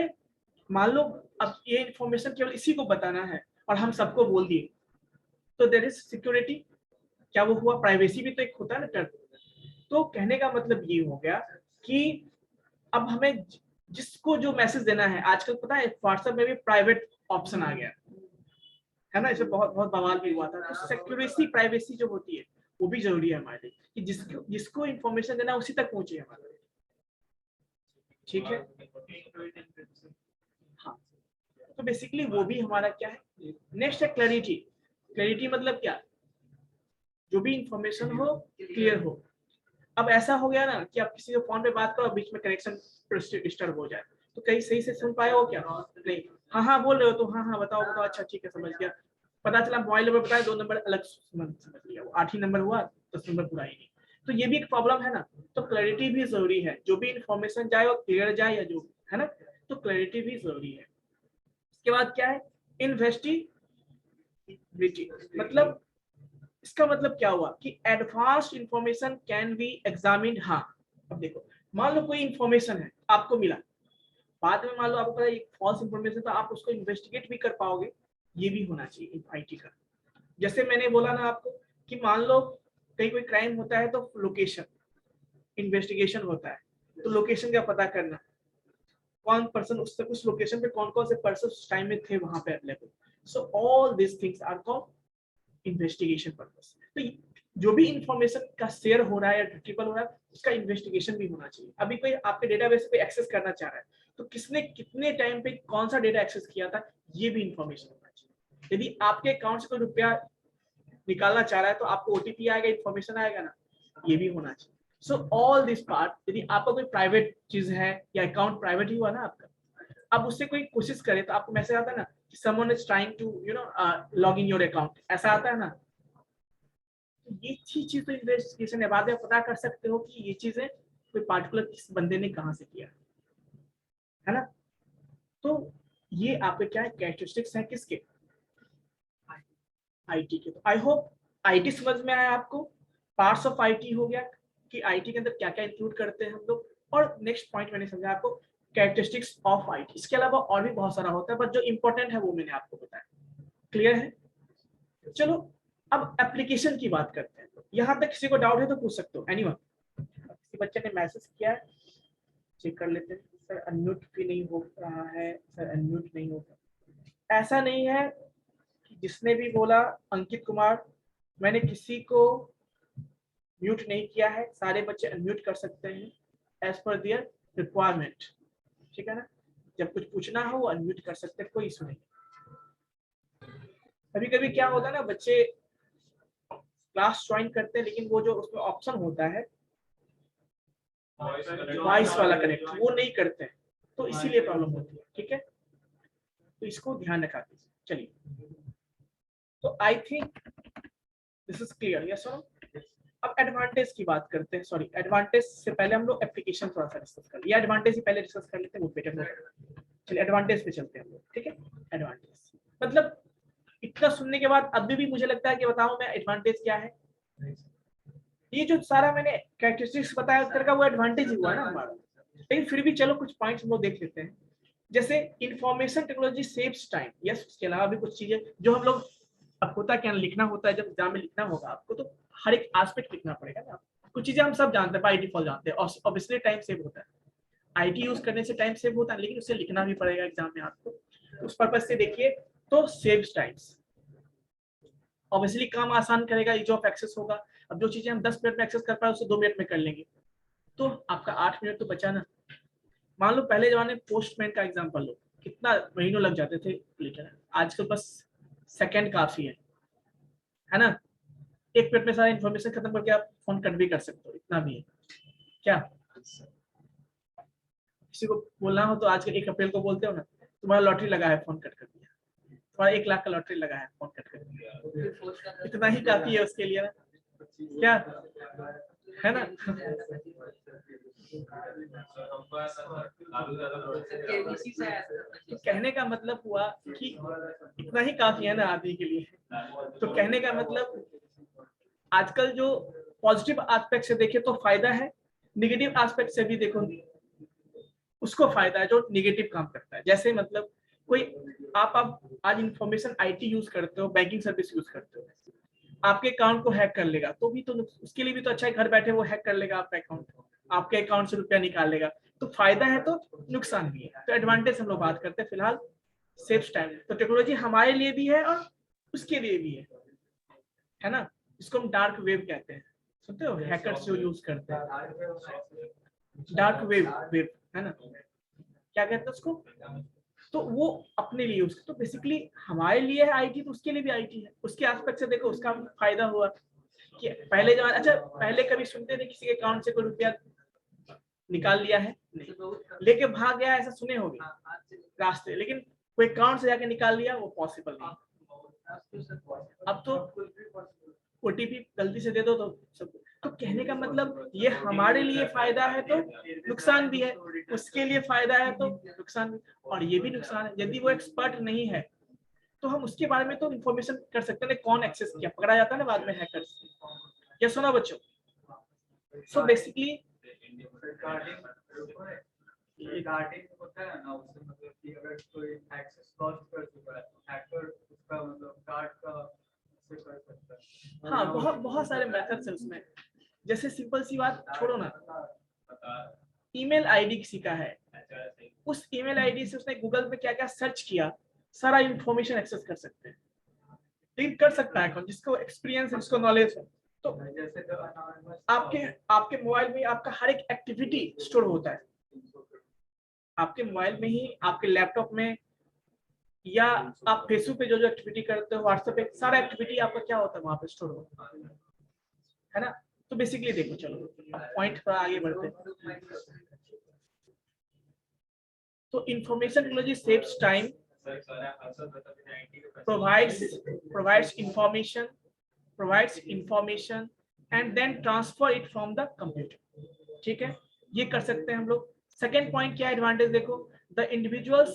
Speaker 1: मान लो अब ये इंफॉर्मेशन केवल इसी को बताना है और हम सबको बोल दिए, तो देयर इज सिक्योरिटी। क्या वो हुआ? प्राइवेसी भी तो एक होता है ना टर्म। तो कहने का मतलब ये हो गया कि अब हमें जिसको जो मैसेज देना है, आजकल पता है व्हाट्सएप में भी प्राइवेट ऑप्शन आ गया है ना, इसे बहुत बहुत बवाल भी हुआ था। तो सिक्योरिटी प्राइवेसी जो होती है वो भी जरूरी है हमारे लिए, कि जिसको इंफॉर्मेशन देना उसी तक पहुंचे हमारे, ठीक है। हाँ, तो बेसिकली वो भी हमारा क्या है। नेक्स्ट है क्लैरिटी। क्लैरिटी मतलब क्या? जो भी इंफॉर्मेशन हो क्लियर हो। अब ऐसा हो गया ना कि आप किसी को फोन पे बात करो, बीच में कनेक्शन डिस्टर्ब हो जाए, तो कहीं सही से सुन पाए हो क्या? नहीं, हाँ हाँ बोल रहे हो तो हाँ हाँ बताओ बताओ, अच्छा ठीक है समझ गया। पता चला मोबाइल नंबर बताया, 2 नंबर अलग समझ लिया, वो 8 ही नंबर हुआ, 10 नंबर पूरा ही नहीं। तो ये भी एक प्रॉब्लम है ना। तो क्लैरिटी भी जरूरी है, जो भी इंफॉर्मेशन जाए वो क्लियर जाए, या जो है ना, तो क्लैरिटी भी जरूरी है। इसके बाद क्या है? इन्वेस्टिगेटिविटी। मतलब इसका मतलब क्या हुआ कि advanced information can be examined. हाँ, अब देखो, मान लो कोई इंफॉर्मेशन है आपको मिला, बाद में मान लो आपको पता है फॉल्स इंफॉर्मेशन, तो आप उसको इन्वेस्टिगेट भी कर पाओगे, ये भी होना चाहिए आईटी का। जैसे मैंने बोला ना आपको कि मान लो कहीं कोई क्राइम होता है तो लोकेशन इन्वेस्टिगेशन होता है, तो लोकेशन का पता करना, कौन पर्सन उस लोकेशन पे कौन कौन से पर्सन उस टाइम में थे वहां पे available. So all this things are called investigation purpose. तो जो भी इंफॉर्मेशन का शेयर हो रहा है या रिट्रीवल हो रहा है, उसका इन्वेस्टिगेशन भी होना चाहिए। अभी कोई आपके डेटाबेस पे एक्सेस करना चाह रहा है, तो किसने कितने टाइम पे कौन सा डेटा एक्सेस किया था, ये भी इंफॉर्मेशन होना चाहिए। यदि आपके अकाउंट से कोई रुपया निकालना चाह रहा है तो आपको ओटीपी आएगा, इन्फॉर्मेशन आएगा ना, ये भी होना चाहिए। सो ऑल दिस पार्ट, यदि आपका कोई प्राइवेट चीज है या अकाउंट प्राइवेट ही हुआ ना आपका, अब उससे कोई कोशिश करे तो आपको मैसेज आता है ना कि someone is trying to log in your account, ऐसा आता है ना। तो ये चीज तो इन्वेस्टिगेशन है, बाद में पता कर सकते हो कि ये चीजें कोई पार्टिकुलर किस बंदे ने कहां से किया। है ना। तो ये आपके क्या है, कैरेक्टरिस्टिक्स है किसके, आईटी के। तो आई होप आईटी समझ में आया आपको, पार्ट्स ऑफ आईटी हो गया कि आईटी के अंदर क्या क्या इंक्लूड करते हैं हम लोग, और नेक्स्ट पॉइंट मैंने समझा आपको कैरेक्टरिस्टिक्स ऑफ आईटी। इसके अलावा और भी बहुत सारा होता है, बट जो इंपॉर्टेंट है वो मैंने आपको बताया। क्लियर है? चलो अब एप्लीकेशन की बात करते हैं। यहाँ तक किसी को डाउट है तो पूछ सकते हो, एनीवन। किसी बच्चे ने मैसेज किया है, चेक कर लेते हैं। सर अनम्यूट भी नहीं हो रहा है, सर अनम्यूट नहीं होगा। ऐसा नहीं है कि जिसने भी बोला अंकित कुमार, मैंने किसी को म्यूट नहीं किया है, सारे बच्चे अनम्यूट कर सकते हैं एज पर देयर रिक्वायरमेंट, ठीक है ना। जब कुछ पूछना हो वो अनम्यूट कर सकते हैं, कोई इशू नहीं। कभी कभी क्या होता है ना, बच्चे क्लास ज्वाइन करते हैं लेकिन वो जो उसमें ऑप्शन होता है वॉइस वाला कनेक्ट, वो नहीं करते हैं, तो इसीलिए प्रॉब्लम होती है, ठीक है। तो इसको ध्यान रखा कीजिए। चलिए, तो I think this is clear, yes और नो। अब एडवांटेज की बात करते हैं। सॉरी, एडवांटेज से पहले हम लोग एप्लीकेशन थोड़ा सा डिस्कस कर लिया, एडवांटेज ही पहले डिस्कस कर लेते हैं, वो बेटर होगा। चलिए एडवांटेज पे चलते हैं हम लोग, ठीक है। एडवांटेज मतलब इतना सुनने के बाद अभी भी मुझे लगता है कि बताओ मैं एडवांटेज क्या है। ये जो सारा मैंने कैरेक्टरिस्टिक्स बताया उस तरह का वो एडवांटेज ही हुआ ना हमारा, लेकिन फिर भी चलो कुछ पॉइंट्स हम लोग देख लेते हैं। जैसे information technology saves time, yes. उसके अलावा भी कुछ चीजें जो हम लोग, अब होता क्या लिखना होता है, जब एग्जाम में लिखना होगा आपको तो हर एक एस्पेक्ट लिखना पड़ेगा ना। कुछ चीजें हम सब जानते हैं, बाय डिफॉल्ट जानते हैं, ऑब्वियसली टाइम सेव होता है, आईटी यूज करने से टाइम सेव होता है, लेकिन उसे लिखना भी पड़ेगा एग्जाम में आपको। उस पर्पज से देखिए तो सेव्स टाइम्स, ऑब्वियसली काम आसान करेगा, इज ऑफ एक्सेस होगा। अब जो चीजें हम 10 मिनट में एक्सेस कर पाए उसे 2 मिनट में कर लेंगे, तो आपका 8 मिनट तो बचा ना। मान लो पहले जमाने में पोस्टमैन का एग्जांपल लो, कितना महीनों लग जाते थे लेटर, आजकल बस सेकंड काफी है ना। 1 मिनट में सारा इन्फॉर्मेशन खत्म करके आप फोन कट भी कर सकते हो, इतना भी है क्या। किसी को बोलना हो तो आज के 1 अप्रैल को बोलते हो ना, तुम्हारा लॉटरी लगा है, फोन कट कर दिया, तुम्हारा 1 लाख का लॉटरी लगा है, फोन कट कर दिया, इतना ही काफी है उसके लिए ना, क्या है ना। कहने का मतलब हुआ कि इतना ही काफी है ना आदमी के लिए। तो कहने का मतलब आजकल जो पॉजिटिव एस्पेक्ट से देखे तो फायदा है, निगेटिव एस्पेक्ट से भी देखो उसको फायदा है जो निगेटिव काम करता है। जैसे मतलब कोई आप आज इंफॉर्मेशन आईटी यूज करते हो, बैंकिंग सर्विस यूज करते हो, आपके अकाउंट को हैक कर लेगा तो भी तो उसके लिए भी तो अच्छा है, घर बैठे वो हैक कर लेगा आपका अकाउंट, आपके अकाउंट से रुपया निकाल लेगा। तो फायदा है तो नुकसान भी है। तो एडवांटेज हम लोग बात करते हैं फिलहाल सेव्स टाइम। तो टेक्नोलॉजी हमारे लिए भी है और उसके लिए भी है ना। इसको हम डार्क वेब कहते हैं, सुनते हो, हैकर्स जो यूज करते हैं डार्क वेब है ना, क्या कहते हैं उसको। तो वो अपने लिए यूज, तो बेसिकली हमारे लिए है आईटी, तो उसके लिए भी आईटी है। उसके एस्पेक्ट से देखो उसका फायदा हुआ कि पहले जमाने, अच्छा पहले कभी सुनते थे किसी के अकाउंट से कोई रुपया निकाल लिया है, नहीं, लेके भाग गया, ऐसा सुने होंगे रास्ते, लेकिन कोई अकाउंट से जाके निकाल लिया वो पॉसिबल नहीं। अब तो ओटीपी गलती से दे दो तो सब। तो कहने का मतलब ये हमारे लिए फायदा है तो नुकसान भी है, उसके लिए फायदा है तो नुकसान भी। और ये भी नुकसान है यदि वो एक्सपर्ट नहीं है तो हम उसके बारे में तो इंफॉर्मेशन कर सकते हैं कौन एक्सेस किया, पकड़ा जाता है ना बाद में हैकर्स। क्या सुना बच्चों। सो बेसिकली
Speaker 4: रिगार्डिंग होता है ना, उससे मतलब कि अगर कोई एक्सेस लॉस कर चुका है तो हैकर उसका मतलब कार्ड का से कर सकता है।
Speaker 1: हाँ, बहुत सारे मेथड्स हैं उसमें। जैसे सिंपल सी बात छोड़ो ना, ईमेल आईडी किसी का है, उस ईमेल आईडी से उसने गूगल पे क्या क्या सर्च किया, सारा इंफॉर्मेशन एक्सेस कर सकते हैं। लेकिन कर सकता है कौन, जिसको एक्सपीरियंस है, जिसको नॉलेज है। तो आपके मोबाइल में आपका हर एक एक्टिविटी स्टोर होता है, आपके मोबाइल में ही, आपके लैपटॉप में, या आप फेसबुक पे जो जो एक्टिविटी करते हो, व्हाट्सएप पे सारा एक्टिविटी आपका क्या होता है वहां पे स्टोर होता है ना। तो बेसिकली देखो, चलो पॉइंट पर आगे बढ़ते हैं। तो information technology saves time, provides information and then transfer it from the computer, ठीक है, ये कर सकते हैं हम लोग। सेकेंड पॉइंट क्या एडवांटेज देखो, the individual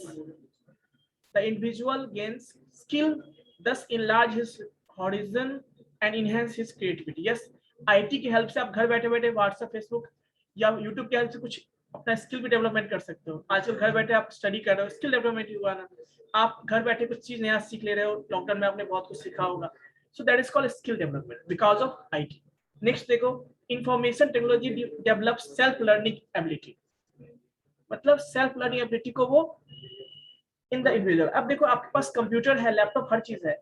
Speaker 1: gains skill, thus enlarge his horizon and enhance his creativity. Yes, IT की हेल्प से आप घर बैठे बैठे व्हाट्सएप, फेसबुक या यूट्यूब की हेल्प से कुछ अपना स्किल भी डेवलपमेंट कर सकते हो। आजकल घर बैठे आप स्टडी कर रहे हो, स्किल डेवलपमेंट हुआ ना, आप घर बैठे कुछ चीज नया सीख ले रहे हो। लॉकडाउन में आपने बहुत कुछ सीखा होगा, so that is called skill development because of IT। Next देखो, information technology develop self learning ability, मतलब सेल्फ लर्निंग एबिलिटी को वो इन द इंडिविजुअल। अब देखो आपके पास कंप्यूटर है, लैपटॉप, हर चीज है,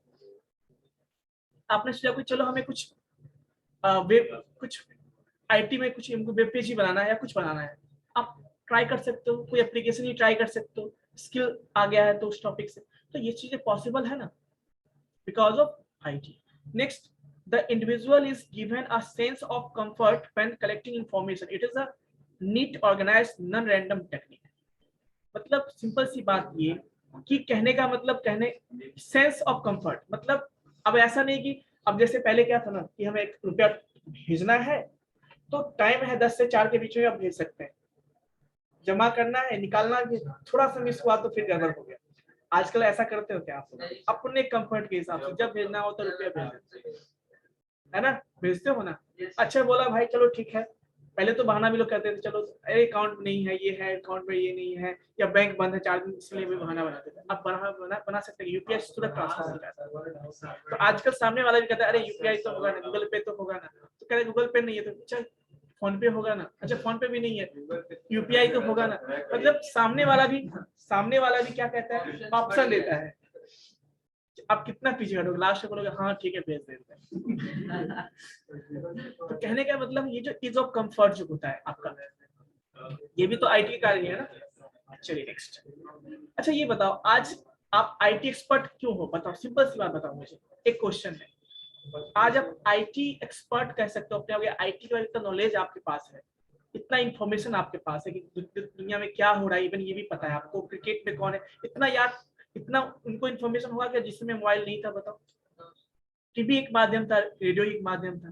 Speaker 1: आपने सोचा कि चलो हमें कुछ वेब, कुछ IT में कुछ वेब पेज ही बनाना है या कुछ बनाना है, आप ट्राई कर सकते हो, कोई एप्लीकेशन ही ट्राई कर सकते हो, स्किल आ गया है तो उस टॉपिक से, तो ये चीजें पॉसिबल है ना, because of IT। Next, the individual is given a sense of comfort when collecting information. It is a neat, organized, non-random technique. मतलब सिंपल सी बात ये कि कहने का मतलब, कहने सेंस ऑफ कंफर्ट, मतलब अब ऐसा नहीं कि अब जैसे पहले क्या था ना कि हमें 1 रुपया भेजना है तो टाइम है 10 से 4 के बीच में आप भेज सकते हैं, जमा करना है, निकालना है, थोड़ा सा मिस हुआ तो फिर गड़बड़ हो गया। आजकल ऐसा करते हो क्या आप? अपने कंफर्ट के हिसाब से जब भेजना हो तो रुपया भेज, है ना, भेजते हो ना। अच्छा बोला भाई चलो ठीक है, पहले तो बहाना भी लोग कहते थे, चलो अरे अकाउंट नहीं है, ये है अकाउंट में, ये नहीं है, या बैंक बंद है 4 दिन, इसलिए भी बहाना बनाते थे। अब बना सकते हैं, यूपीआई से तुरंत ट्रांसफर हो जाता है। तो आजकल सामने वाला भी कहता है अरे यूपीआई तो होगा ना, गूगल पे तो होगा ना, तो कहते गूगल पे नहीं है तो अच्छा फोन पे होगा ना, अच्छा फोन पे भी नहीं है, यूपीआई तो होगा ना। मतलब सामने वाला भी क्या कहता है, ऑप्शन देता है। आप कितना पीछे हटोगे, लास्ट में बोलोगे हाँ ठीक है भेज देते हैं। तो कहने का मतलब ये जो इज ऑफ कंफर्ट जो होता है आपका, ये भी तो IT का ही है ना। चलिए नेक्स्ट। अच्छा ये बताओ, आज आप IT एक्सपर्ट क्यों हो, बताओ, सिंपल सी बात बताओ मुझे। एक क्वेश्चन है, आज आप IT एक्सपर्ट कह सकते हो अपने आप, IT का इतना नॉलेज आपके पास है, इतना इंफॉर्मेशन आपके पास है कि दुनिया में क्या हो रहा है, इवन ये भी पता है आपको क्रिकेट में कौन है, इतना याद, इतना उनको इन्फॉर्मेशन हुआ क्या जिसमें मोबाइल नहीं था, बताओ। टीवी एक माध्यम था, रेडियो एक माध्यम था।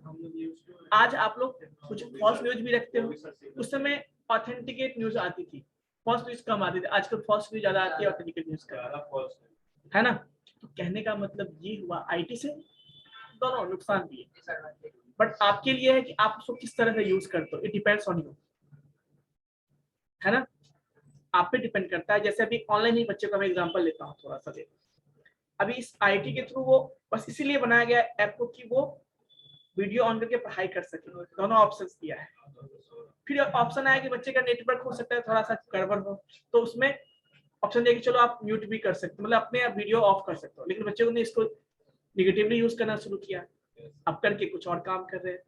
Speaker 1: आज आप लोग कुछ फॉल्स न्यूज भी रखते हो, उस समय ऑथेंटिकेट न्यूज आती थी, फॉल्स न्यूज कम आती थी, आजकल फॉल्स न्यूज ज्यादा आती है, ऑथेंटिकेट न्यूज है ना। तो कहने का मतलब ये हुआ IT से दोनों नुकसान भी है, बट आपके लिए है कि आप उसको किस तरह से यूज करते हो, इट डिपेंड्स ऑन यू, है ना, आप पे डिपेंड करता है। जैसे अभी ऑनलाइन ही बच्चे को मैं एग्जांपल लेता हूँ थोड़ा सा, देखो अभी इस IT के थ्रू वो बस इसीलिए बनाया गया ऐप को कि वो वीडियो ऑन करके पढ़ाई कर सके, दोनों ऑप्शंस दिया है। फिर ऑप्शन आया कि बच्चे का नेटवर्क हो सकता है थोड़ा सा गड़बड़ हो, तो उसमें ऑप्शन दिया कि चलो आप म्यूट भी कर सकते हो, मतलब अपने आप वीडियो ऑफ कर सकते हो, लेकिन बच्चे ने इसको निगेटिवली यूज करना शुरू किया, अब करके कुछ और काम कर रहे हैं।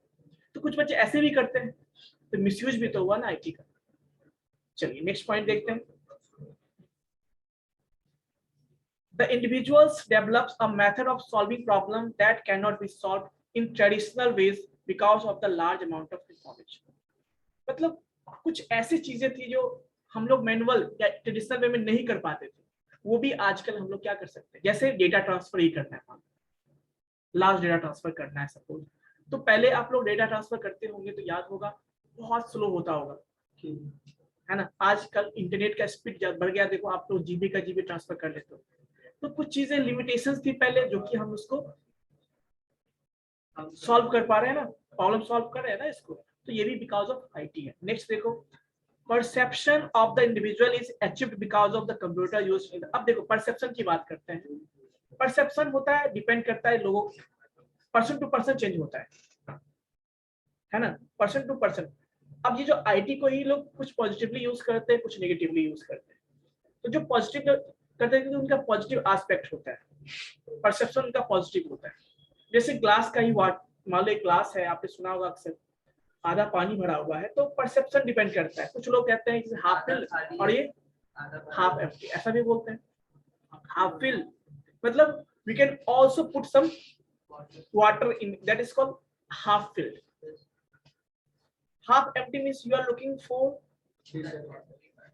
Speaker 1: तो कुछ बच्चे ऐसे भी करते हैं, तो मिसयूज भी तो हुआ ना IT का। चलिए नेक्स्ट पॉइंट देखते हैं। The individuals develops a method of solving problem that cannot be solved in traditional ways because of the large amount of information. मतलब कुछ ऐसी चीजें थी जो हम लोग मैनुअल या ट्रेडिशनल वे में नहीं कर पाते थे, वो भी आजकल हम लोग क्या कर सकते हैं। जैसे डेटा ट्रांसफर ही करना है, लार्ज डेटा ट्रांसफर करना है सपोज, तो पहले आप लोग डेटा ट्रांसफर करते होंगे तो याद होगा बहुत स्लो होता होगा, है ना। आजकल इंटरनेट का स्पीड बढ़ गया, देखो आप लोग GB का GB ट्रांसफर कर लेते हो। तो कुछ चीजें लिमिटेशंस थी पहले, जो कि हम उसको सॉल्व कर पा रहे हैं ना, प्रॉब्लम सॉल्व कर रहे हैं ना इसको, तो ये भी बिकॉज ऑफ IT है। नेक्स्ट देखो, perception of the individual is achieved because of the computer used. अब देखो परसेप्शन की बात करते हैं, परसेप्शन होता है, डिपेंड करता है लोगों, पर्सन टू पर्सन चेंज होता है ना, पर्सन टू पर्सन। अब ये जो IT को ही लोग कुछ पॉजिटिवली यूज करते हैं, कुछ नेगेटिवली यूज करते हैं। तो जो पॉजिटिव करते हैं उनका पॉजिटिव एस्पेक्ट होता है, परसेप्शन उनका पॉजिटिव होता है। जैसे ग्लास का ही मान लो एक ग्लास है, आपने सुना होगा अक्सर, आधा पानी भरा हुआ है, तो परसेप्शन डिपेंड करता है। कुछ लोग कहते हैं कि हाफ फिल और ये हाफ एम्प्टी, ऐसा भी बोलते हैं। हाफ फिल मतलब we can also put some water in, that is called half filled. half empty means you are looking for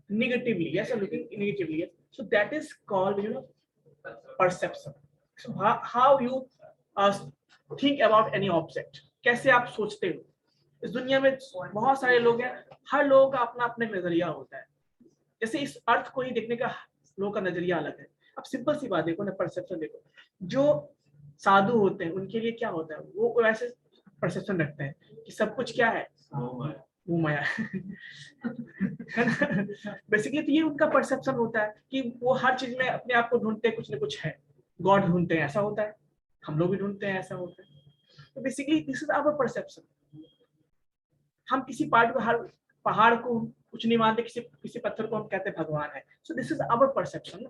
Speaker 1: negatively, yes, you're looking negatively, yes. So that is called, you know, perception. So how you think about any object, कैसे आप सोचते हो। इस दुनिया में बहुत सारे लोग हैं, हर लोगों का अपना अपना नजरिया होता है, जैसे इस अर्थ को ही देखने का लोगों का नजरिया अलग है। अब सिंपल सी बात देखो ना, परसेप्शन देखो, जो साधु होते हैं उनके लिए क्या होता है, वो वैसे परसेप्शन रखते हैं कि सब कुछ क्या है, वो माया है ना। बेसिकली तो ये उनका परसेप्शन होता है कि वो हर चीज में अपने आप को ढूंढते हैं, कुछ ना कुछ है, गॉड ढूंढते हैं, ऐसा होता है, हम लोग भी ढूंढते हैं, ऐसा होता है। तो basically this is our perception. हम किसी पार्ट को, हर पहाड़ को कुछ नहीं मानते, किसी पत्थर को हम कहते हैं भगवान है। So this is our perception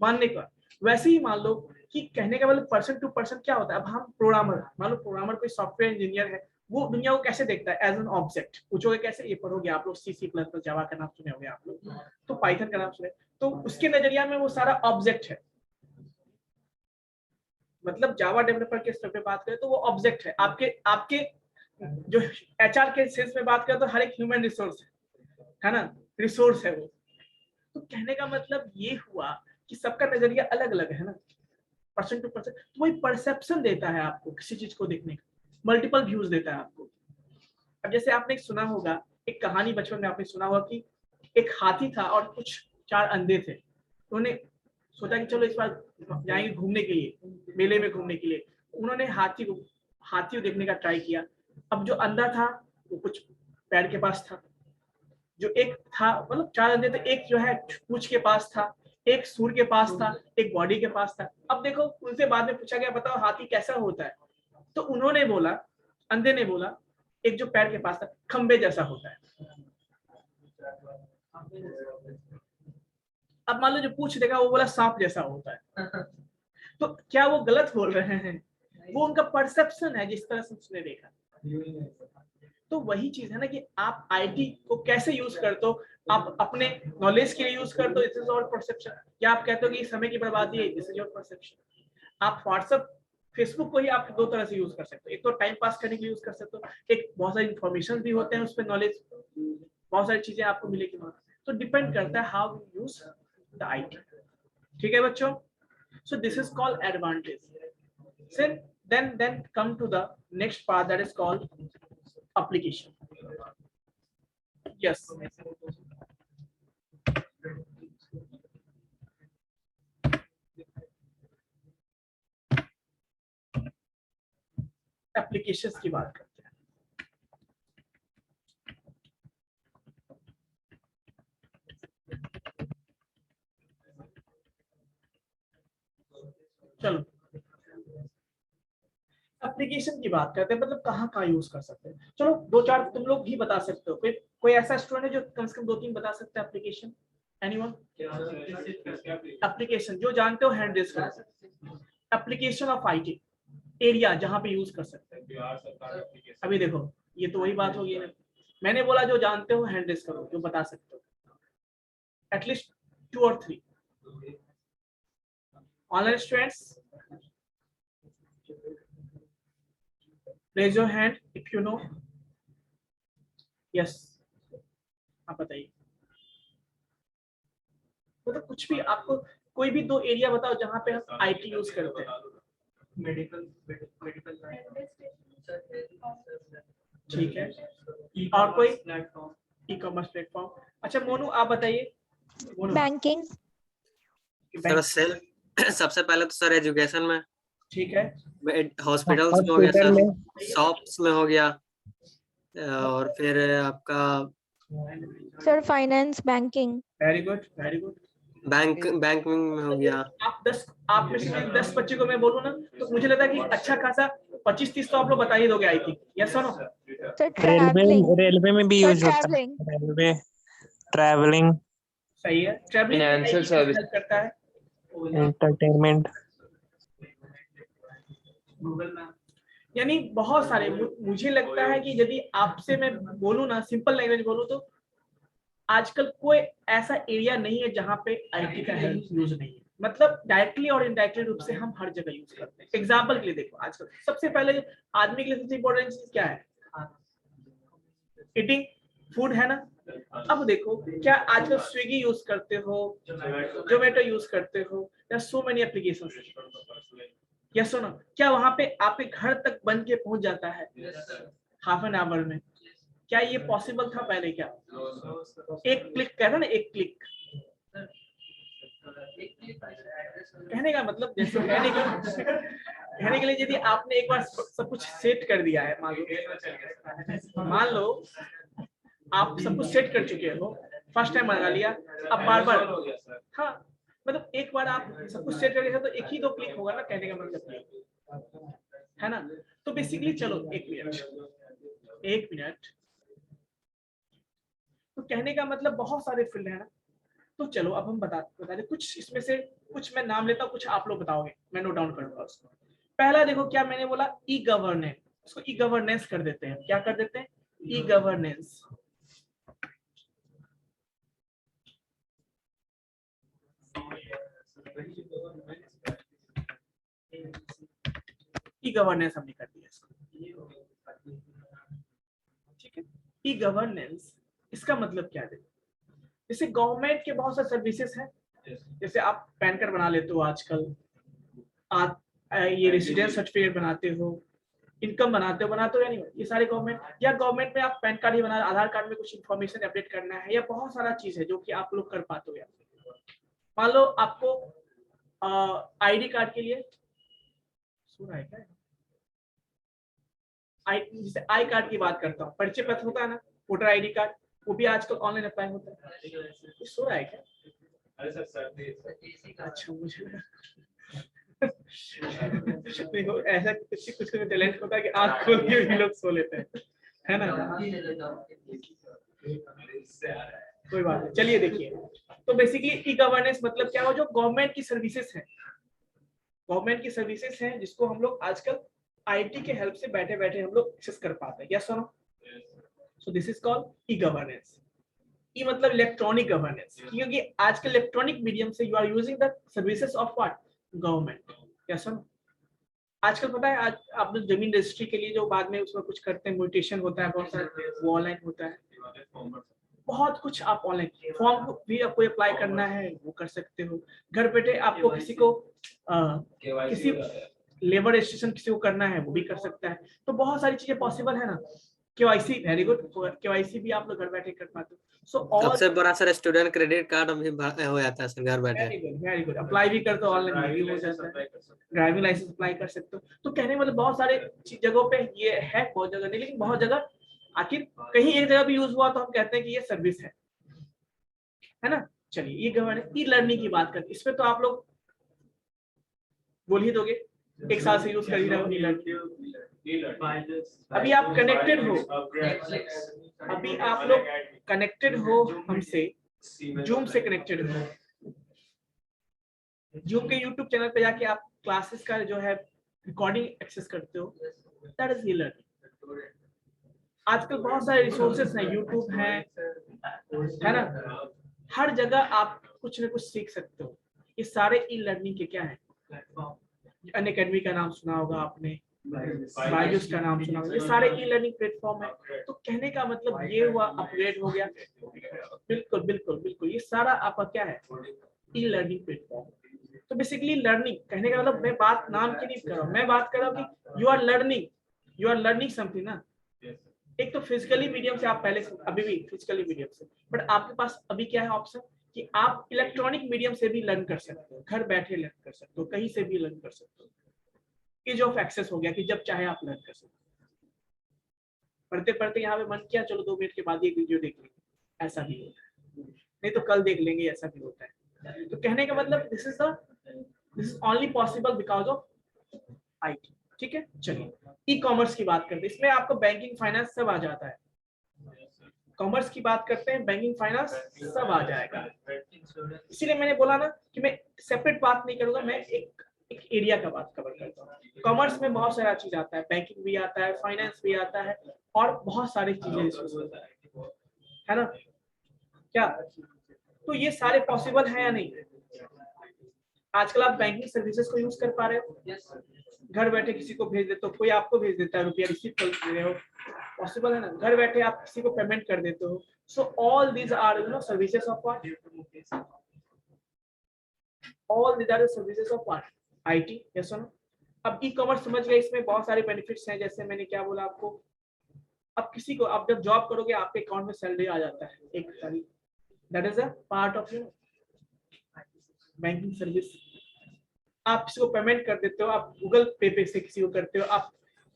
Speaker 1: मानने का। वैसे ही मान लो कि कहने का मतलब पर्सन टू पर्सन क्या होता है। अब हम प्रोग्रामर, मान लो प्रोग्रामर कोई सॉफ्टवेयर इंजीनियर है, वो दुनिया को कैसे देखता है, एज एन ऑब्जेक्ट। पूछोगे कैसे, ये पढ़ोगे आप लोग, सी प्लस प्लस जावा का नाम सुने होंगे आप लोग, तो पाइथन का नाम सुने, तो उसके नजरिया में वो सारा ऑब्जेक्ट है। मतलब जावा डेवलपर के स्तर पे बात करें तो वो ऑब्जेक्ट है। आपके जो एचआर के सेंस में बात करें तो हर एक ह्यूमन रिसोर्स है ना, रिसोर्स है वो। तो कहने का मतलब ये हुआ कि सबका नजरिया अलग अलग है ना, पर्सन टू पर्सन। तो वही परसेप्शन देता है आपको किसी चीज को देखने का, मल्टीपल व्यूज देता है आपको। अब जैसे आपने सुना होगा एक कहानी, बचपन में आपने सुना होगा कि एक हाथी था और कुछ 4 अंधे थे। उन्होंने सोचा कि चलो इस बार जाएंगे घूमने के लिए, मेले में घूमने के लिए। उन्होंने हाथी को देखने का ट्राई किया। अब जो अंधा था वो कुछ पैर के पास था, जो एक था, मतलब 4 अंधे थे, एक जो है पूंछ के पास था, एक सूर के पास था, एक बॉडी के पास था। अब देखो उनसे बाद में पूछा गया बताओ हाथी कैसा होता है, तो उन्होंने बोला, अंधे ने बोला, एक जो पैर के पास था खंबे जैसा होता है। अब मान लो जो पूछ देखा वो बोला सांप जैसा होता है। तो क्या वो गलत बोल रहे हैं, वो उनका परसेप्शन है जिस तरह से उसने देखा। तो वही चीज है ना कि आप आईटी को कैसे यूज करते हो, आप अपने नॉलेज के लिए यूज करते हो, दिस इज ऑल परसेप्शन। या आप कहते हो कि समय की बर्बादी है, दिस इज योर परसेप्शन। आप व्हाट्सएप फेसबुक को ही आप 2 तरह से यूज कर सकते हो, एक तो टाइम पास करने के लिए यूज कर सकते हो, एक बहुत सारी इंफॉर्मेशन भी होते हैं उस पर, नॉलेज बहुत सारी चीजें आपको मिलेगी वहां। तो डिपेंड करता है how you use the IT. ठीक है बच्चों, सो this is called advantage. then come to the next part, that is called application. Yes. Applications की बात करते हैं। चलो एप्लीकेशन की बात करते हैं, मतलब कहाँ यूज कर सकते हैं। चलो 2-4 तुम लोग भी बता सकते हो, कोई ऐसा स्टूडेंट है जो कम से कम 2-3 बता सकता है एप्लीकेशन। एनीवन? एप्लीकेशन जो जानते हो हैंड रेज करो। एप्लीकेशन ऑफ आईटी एरिया जहां पे यूज कर सकते हैं। अभी देखो ये तो वही बात होगी ना, मैंने बोला जो जानते हो हैंड रेज करो, जो बता सकते हो, at least 2 or 3 online students. Raise your hand if you know. Yes, आप बताइए। मतलब कुछ भी आपको, कोई भी 2 एरिया बताओ जहां पे हम आईटी यूज करते हैं।
Speaker 4: मेडिकल
Speaker 1: ठीक है, और कोई? E commerce platform. अच्छा मोनू आप बताइए।
Speaker 5: बैंकिंग।
Speaker 3: सर सेल्फ सबसे पहले तो सर एजुकेशन में,
Speaker 1: ठीक है,
Speaker 3: हॉस्पिटल्स में हो गया सर, शॉप्स में हो गया, और फिर आपका
Speaker 5: sir finance banking.
Speaker 1: Very good very good.
Speaker 3: Banking में हो गया।
Speaker 1: आप में से 10 बच्चे को मैं बोलूं ना तो मुझे लगता है कि अच्छा खासा 25-30 तो आप लोग बता ही दोगे आई थिंक। यस और नो?
Speaker 5: Sir travelling.
Speaker 2: रेलवे में भी
Speaker 5: सर
Speaker 2: यूज होता है।
Speaker 5: ट्रैवलिंग।
Speaker 2: रेलवे, ट्रैवलिंग,
Speaker 1: सही है, ट्रैवलिंग
Speaker 6: Financial service.
Speaker 1: हेल्प करता है।
Speaker 2: एंटरटेनमेंट।
Speaker 4: Google map.
Speaker 1: यानी बहुत सारे, मुझे लगता है कि यदि आपसे मैं बोलूं ना, सिंपल लैंग्वेज बोलूं तो आजकल कोई ऐसा एरिया नहीं है जहां पे आईटी का हेल्प यूज नहीं है। मतलब डायरेक्टली और इनडायरेक्टली रूप से हम हर जगह यूज करते हैं। एग्जांपल के लिए देखो, आजकल सबसे पहले आदमी के लिए सबसे इंपॉर्टेंट चीज क्या है? ईटिंग, फूड है ना। अब देखो क्या आजकल स्विगी यूज करते हो, जोमेटो यूज करते हो, या सो मेनी एप्लीकेशंस। यस और नो? क्या वहां पे आपके घर तक बन के पहुंच जाता है हाफ एन आवर में? क्या ये पॉसिबल था पहले? क्या एक क्लिक कहना ना, एक क्लिक कहने का मतलब, जैसे कहने के लिए यदि आपने एक बार सब कुछ सेट कर दिया है, मान लो आप सब कुछ सेट कर चुके हो, फर्स्ट टाइम लगा लिया, अब बार बार, हाँ मतलब एक बार आप सब कुछ सेट कर लिया तो एक ही 2 क्लिक होगा ना, कहने का मतलब है ना। तो बेसिकली चलो एक मिनट, तो कहने का मतलब बहुत सारे फील्ड है ना। तो चलो अब हम बता दे कुछ, इसमें से कुछ मैं नाम लेता हूँ, कुछ आप लोग बताओगे, मैं नोट डाउन करूंगा उसको। पहला देखो, क्या मैंने बोला, ई गवर्नेंस, उसको ई गवर्नेंस कर देते हैं। क्या कर देते हैं? ई गवर्नेंस। ई गवर्नेंस हमने कर दिया इसको, ठीक है। ई गवर्नेंस इसका मतलब क्या है? जैसे गवर्नमेंट के बहुत सारे सर्विसेज हैं, जैसे आप पैन कार्ड बना लेते हो आजकल, आप ये रेसिडेंस सर्टिफिकेट बनाते हो, इनकम बनाते हो या नहीं, ये सारे गवर्नमेंट, या गवर्नमेंट में आप पैन कार्ड ही बना, आधार कार्ड में कुछ इन्फॉर्मेशन अपडेट करना है, या बहुत सारा चीज है जो कि आप लोग कर पाते हो। मान लो आपको आईडी कार्ड के लिए सुन रहा है क्या, जैसे आई कार्ड की बात करता हूँ, परिचय पत्र होता है ना, वोटर आईडी कार्ड, वो भी आजकल ऑनलाइन अप्लाई होता है। सो रहा है क्या? अच्छा, मुझे देखो ऐसा कुछ टैलेंट होता है कि आँख खोल के भी लोग सो लेते हैं, है ना। कोई बात नहीं, चलिए देखिए। तो बेसिकली ई गवर्नेंस मतलब क्या हो, जो गवर्नमेंट की सर्विसेज है, गवर्नमेंट की सर्विसेज हैं जिसको हम लोग आजकल आईटी के हेल्प से बैठे बैठे हम लोग एक्सेस कर पाते हैं। यस और no? So this is called e governance. E मतलब इलेक्ट्रॉनिक गवर्नेंस, क्योंकि आजकल इलेक्ट्रॉनिक मीडियम से you are using the services of what, government. Yes और नो? आजकल पता है, आज आप लोग जमीन रजिस्ट्री के लिए जो बाद में उसमें कुछ करते हैं, म्यूटेशन होता है, बहुत सारा वो ऑनलाइन होता है, बहुत कुछ आप ऑनलाइन फॉर्म भी आपको अप्लाई करना है वो कर सकते हो घर बैठे। आपको किसी को किसी लेबर रजिस्ट्रेशन किसी को करना है वो भी कर सकता है। तो बहुत सारी चीजें पॉसिबल है ना। केवाईसी, वेरी गुड, केवाईसी भी आप लोग घर बैठे कर पाते हो। सो ऑल,
Speaker 3: सबसे बड़ा सर स्टूडेंट क्रेडिट कार्ड अभी हो जाता है सर घर बैठे।
Speaker 1: वेरी गुड, अप्लाई भी करते हो ऑनलाइन, भी हो जाता है, ड्राइविंग लाइसेंस अप्लाई कर सकते हो। तो कहने मतलब बहुत सारे जगहों पे ये है, बहुत जगह नहीं, लेकिन बहुत जगह आखिर कहीं एक जगह भी यूज हुआ तो हम कहते हैं कि ये सर्विस है ना। चलिए, ये गवर्नेंस, ई लर्निंग की बात करते हैं, इसमें तो आप लोग बोल ही दोगे, एक साल से यूज कर ही रहे हो ई लर्निंग। अभी आप कनेक्टेड हो, अभी आप लोग कनेक्टेड हो हमसे, जूम से कनेक्टेड हो, जूम के यूट्यूब चैनल पे जाके आप क्लासेस का जो है रिकॉर्डिंग एक्सेस करते हो, दैट इज ई लर्निंग। आजकल बहुत सारे रिसोर्सेस हैं, यूट्यूब है ना, हर जगह आप कुछ ना कुछ सीख सकते हो। ये सारे ई लर्निंग के क्या है प्लेटफॉर्म। अनअकैडमी का नाम सुना होगा आपने, बायजूस का नाम सुना होगा, ये सारे ई लर्निंग प्लेटफॉर्म है। तो कहने का मतलब ये हुआ, अपग्रेड हो गया। बिल्कुल बिल्कुल बिल्कुल, ये सारा आपका क्या है, ई लर्निंग प्लेटफॉर्म। तो बेसिकली लर्निंग कहने का मतलब, मैं बात नाम की नहीं कर रहा हूँ, मैं बात कर रहा हूँ कि यू आर लर्निंग समथिंग ना। एक तो फिजिकली मीडियम से आप पहले से, अभी भी फिजिकली मीडियम से, बट आपके पास अभी क्या है ऑप्शन कि आप इलेक्ट्रॉनिक मीडियम से भी लर्न कर सकते हो, घर बैठे लर्न कर सकते हो, कहीं से भी लर्न कर सकते हो। एज ऑफ एक्सेस हो गया कि जब चाहे आप लर्न कर सकते हो। पढ़ते पढ़ते यहाँ पे मन किया, चलो 2 मिनट के बाद ये वीडियो देख लेंगे, ऐसा भी होता है, नहीं तो कल देख लेंगे, ऐसा भी होता है। तो कहने का मतलब this is only possible because of IT। ठीक है, चलिए ई कॉमर्स की बात करते हैं, इसमें आपको बैंकिंग फाइनेंस सब आ जाता है। कॉमर्स की बात करते हैं, बैंकिंग फाइनेंस सब आ जाएगा। इसीलिए मैंने बोला ना कि मैं सेपरेट बात नहीं करूंगा, मैं एक एरिया का बात कवर करता हूँ। कॉमर्स में बहुत सारा चीज आता है, बैंकिंग भी आता है, फाइनेंस भी आता है, और बहुत सारी चीजें इसमें है ना। क्या तो ये सारे पॉसिबल है या नहीं? आजकल आप बैंकिंग सर्विसेज को यूज कर पा रहे हो, घर बैठे किसी को भेज देते हो, कोई आपको भेज देता है, रुपया रिसीव कर रहे हो, पॉसिबल है ना। घर बैठे आप किसी को पेमेंट कर देते हो। So all these are services of what, all these are services of what, IT। Yes और नो? अब ई कॉमर्स समझ गए, इसमें बहुत सारे बेनिफिट्स हैं, जैसे मैंने क्या बोला आपको, अब किसी को, आप जब जॉब करोगे आपके अकाउंट में सैलरी आ जाता है एक सारी, that is a part of your banking service. आप किसी को पेमेंट कर देते हो, आप गूगल पे से किसी को करते हो, आप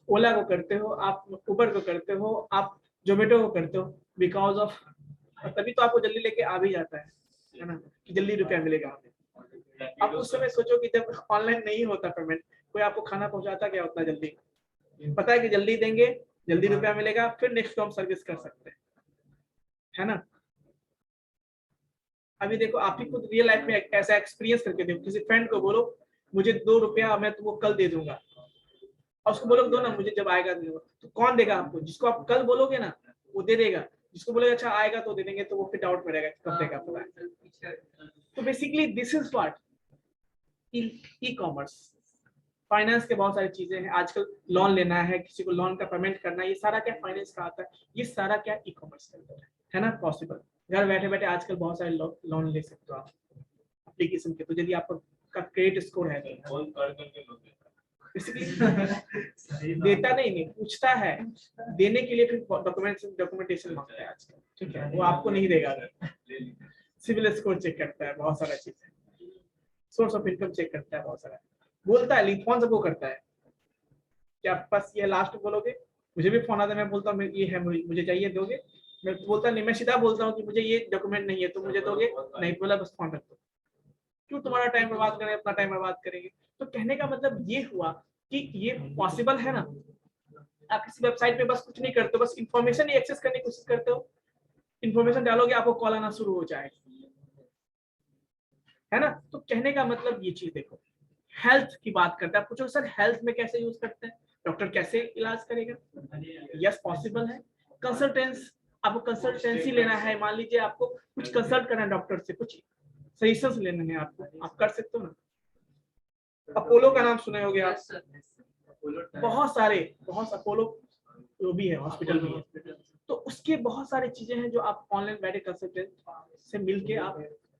Speaker 1: ओला को करते हो, आप उबर को करते हो, आप जोमेटो को करते हो, बिकॉज ऑफ, तभी तो आपको जल्दी लेके आ भी जाता है ना, कि जल्दी रुपया मिलेगा हमें। आप उस समय सोचो कि जब ऑनलाइन नहीं होता पेमेंट, कोई आपको खाना पहुंचाता क्या उतना जल्दी, पता है कि जल्दी देंगे, जल्दी रुपया मिलेगा, फिर नेक्स्ट हम सर्विस कर सकते हैं, है ना। अभी देखो, आप ही खुद रियल लाइफ में ऐसा एक्सपीरियंस करके देखो, किसी फ्रेंड को बोलो मुझे 2 रुपया मैं तुमको कल दे दूंगा, और उसको बोलो दो ना मुझे जब आएगा दूंगा, तो कौन देगा आपको? जिसको आप कल बोलोगे ना वो दे देगा, जिसको बोलेगा अच्छा आएगा तो दे देंगे, तो वो फिर डाउट में रहेगा कब देगा पता है। तो basically this is what e commerce, finance के बहुत सारी चीजें हैं। आजकल लोन लेना है, किसी को लोन का पेमेंट करना है, ये सारा क्या फाइनेंस का आता है, ये सारा क्या ई कॉमर्स के अंदर है ना। पॉसिबल, घर बैठे बैठे आजकल बहुत सारे लोन ले सकते हो आप एप्लीकेशन के, तो यदि आपका क्रेडिट स्कोर है देता नहीं पूछता है, देने के लिए फिर डॉक्यूमेंटेशन मांगता है आजकल, ठीक है, वो आपको नहीं देगा। सिविल स्कोर चेक करता है, बहुत सारा चीज है, सोर्स ऑफ इनकम चेक करता है, बहुत सारा बोलता है, लेकिन फोन सबको करता है कि आप पास ये लास्ट बोलोगे, मुझे भी फोन आता है, मैं बोलता हूँ ये है मुझे चाहिए दोगे, मैं बोलता नहीं, मैं सीधा बोलता हूँ कि मुझे ये डॉक्यूमेंट नहीं है तो मुझे दोगे नहीं, बोला बस फोन रख दो, क्यों तुम्हारा टाइम बर्बाद करें, अपना टाइम बर्बाद करेंगे। तो कहने का मतलब ये हुआ कि ये पॉसिबल है ना। आप किसी वेबसाइट पे बस कुछ नहीं करते, बस इंफॉर्मेशन ही एक्सेस करने की कोशिश करते हो, इंफॉर्मेशन डालोगे आपको कॉल आना शुरू हो जाएगा, है ना। तो कहने का मतलब ये चीज देखो, हेल्थ की बात करते हैं, आप पूछो सर हेल्थ में कैसे यूज करते हैं, डॉक्टर कैसे इलाज करेगा, यस पॉसिबल है। कंसल्टेंस, आपको कंसल्टेंसी लेना है, मान लीजिए आपको कुछ कंसल्ट करना है डॉक्टर से, कुछ सजेशंस लेने हैं आपको, आप कर सकते हो ना। अपोलो का नाम सुने होगे आप, बहुत सारे अपोलो जो भी है हॉस्पिटल भी है, तो उसके बहुत सारी चीजें हैं जो आप ऑनलाइन बैठे कंसल्टेंट से मिलके आप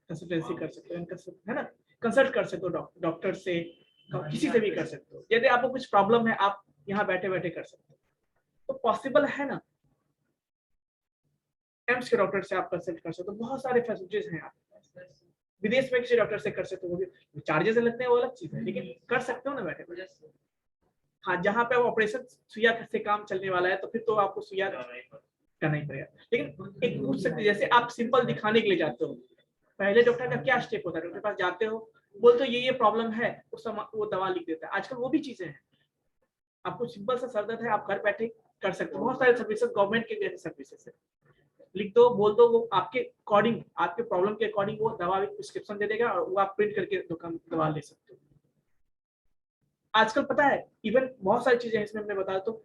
Speaker 1: कंसल्टेंसी कर सकते हो, है ना, कंसल्ट कर सकते हो डॉक्टर से, किसी से भी कर सकते हो। यदि आपको कुछ प्रॉब्लम है आप यहाँ बैठे बैठे कर सकते हो, तो पॉसिबल है ना। एम्स के डॉक्टर से आप कंसल्ट कर सकते हो, बहुत सारे फैसिलिटीज हैं। आप विदेश में किसी डॉक्टर से कर सकते हो, चार्जेस लगते हैं वो अलग चीज है, लेकिन कर सकते हो ना बैठे बैठे। हाँ, जहाँ पे ऑपरेशन सुइया से काम चलने वाला है तो फिर तो आपको सुइया करना ही पड़ेगा, लेकिन एक पूछ सकते, जैसे आप सिंपल दिखाने के लिए जाते हो, पहले डॉक्टर का क्या स्टेप होता है, डॉक्टर के पास जाते हो, बोलते हो ये प्रॉब्लम है, वो दवा लिख देता है। आजकल वो भी चीजें हैं, आपको सिंपल सा सर दर्द है आप घर बैठे कर सकते हो, बहुत सारे सर्विसेज गवर्नमेंट के जैसे सर्विसेज है, लिख दो, बोल दो, वो आपके अकॉर्डिंग, आपके प्रॉब्लम के अकॉर्डिंग वो दवा प्रिस्क्रिप्शन दे देगा, और वो आप प्रिंट करके दुकान दवा ले सकते हो। आजकल पता है इवन बहुत सारी चीजें इसमें मैं बता तो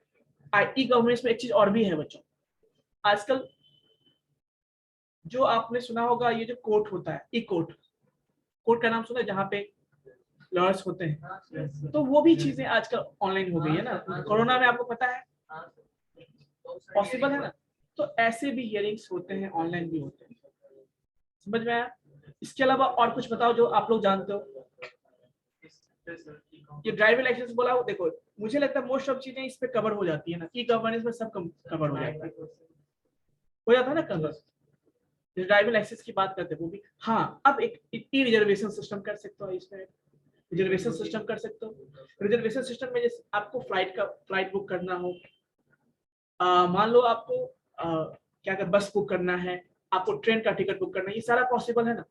Speaker 1: ई गवर्नेंस में एक चीज और भी है बच्चों, आजकल जो आपने सुना होगा ये जो कोर्ट होता है, ई कोर्ट का नाम सुना है, जहाँ पे लॉयर्स होते हैं, तो वो भी चीजें आजकल ऑनलाइन हो गई है ना। कोरोना में आपको पता है पॉसिबल है ना, तो ऐसे भी हियरिंग्स होते हैं, ऑनलाइन भी होते हैं, समझ में आया। इसके अलावा और कुछ बताओ जो आप लोग जानते हो। ये ड्राइविंग लाइसेंस बोला, वो देखो मुझे लगता है मोस्ट ऑफ चीजें इस पे कवर हो जाती है ना, ई गवर्नेंस में सब कवर हो जाता है ना कवर। ड्राइविंग लाइसेंस की बात करते हैं वो भी, हाँ अब एक ई रिजर्वेशन सिस्टम कर सकते हो, इसमें रिजर्वेशन सिस्टम कर सकते हो। रिजर्वेशन सिस्टम में जैसे आपको फ्लाइट बुक करना हो, मान लो आपको क्या कर बस बुक करना है, आपको ट्रेन का टिकट बुक करना है, ये सारा पॉसिबल है ना,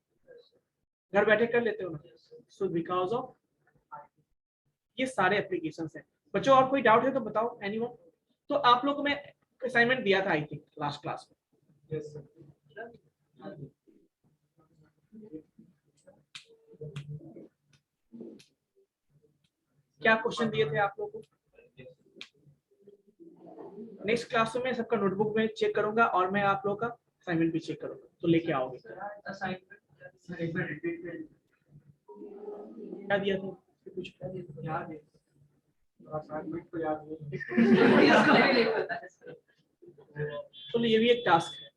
Speaker 1: घर बैठे कर लेते हो ना। सो बिकॉज ऑफ ये सारे एप्लीकेशंस हैं। बच्चों और कोई डाउट है तो बताओ, एनीवन। तो आप लोगों को मैं असाइनमेंट दिया था आई थिंक लास्ट क्लास में, क्या क्वेश्चन दिए थे आप लोगों को। नेक्स्ट क्लास में सबका नोटबुक में चेक करूंगा और मैं आप लोगों का असाइनमेंट भी चेक करूंगा, तो लेके आओगे। क्या दिया था कुछ याद है? तो ये भी एक टास्क है,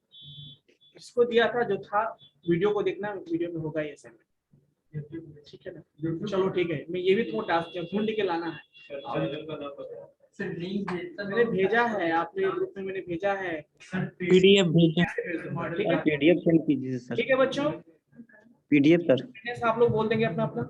Speaker 1: इसको दिया था जो था वीडियो को देखना, वीडियो में होगा ये असाइनमेंट। ठीक है ना, चलो ठीक है, मैं ये भी तुमको टास्क ढूंढ के लाना है।
Speaker 4: सर लिंक भेजता
Speaker 1: मैंने भेजा है, आपने ग्रुप में मैंने भेजा है।
Speaker 2: पीडीएफ भेजें।
Speaker 1: ठीक है,
Speaker 6: पीडीएफ सेंड कीजिए सर,
Speaker 1: ठीक है बच्चों,
Speaker 6: पीडीएफ सर।
Speaker 1: आप लोग बोल देंगे अपना अपना।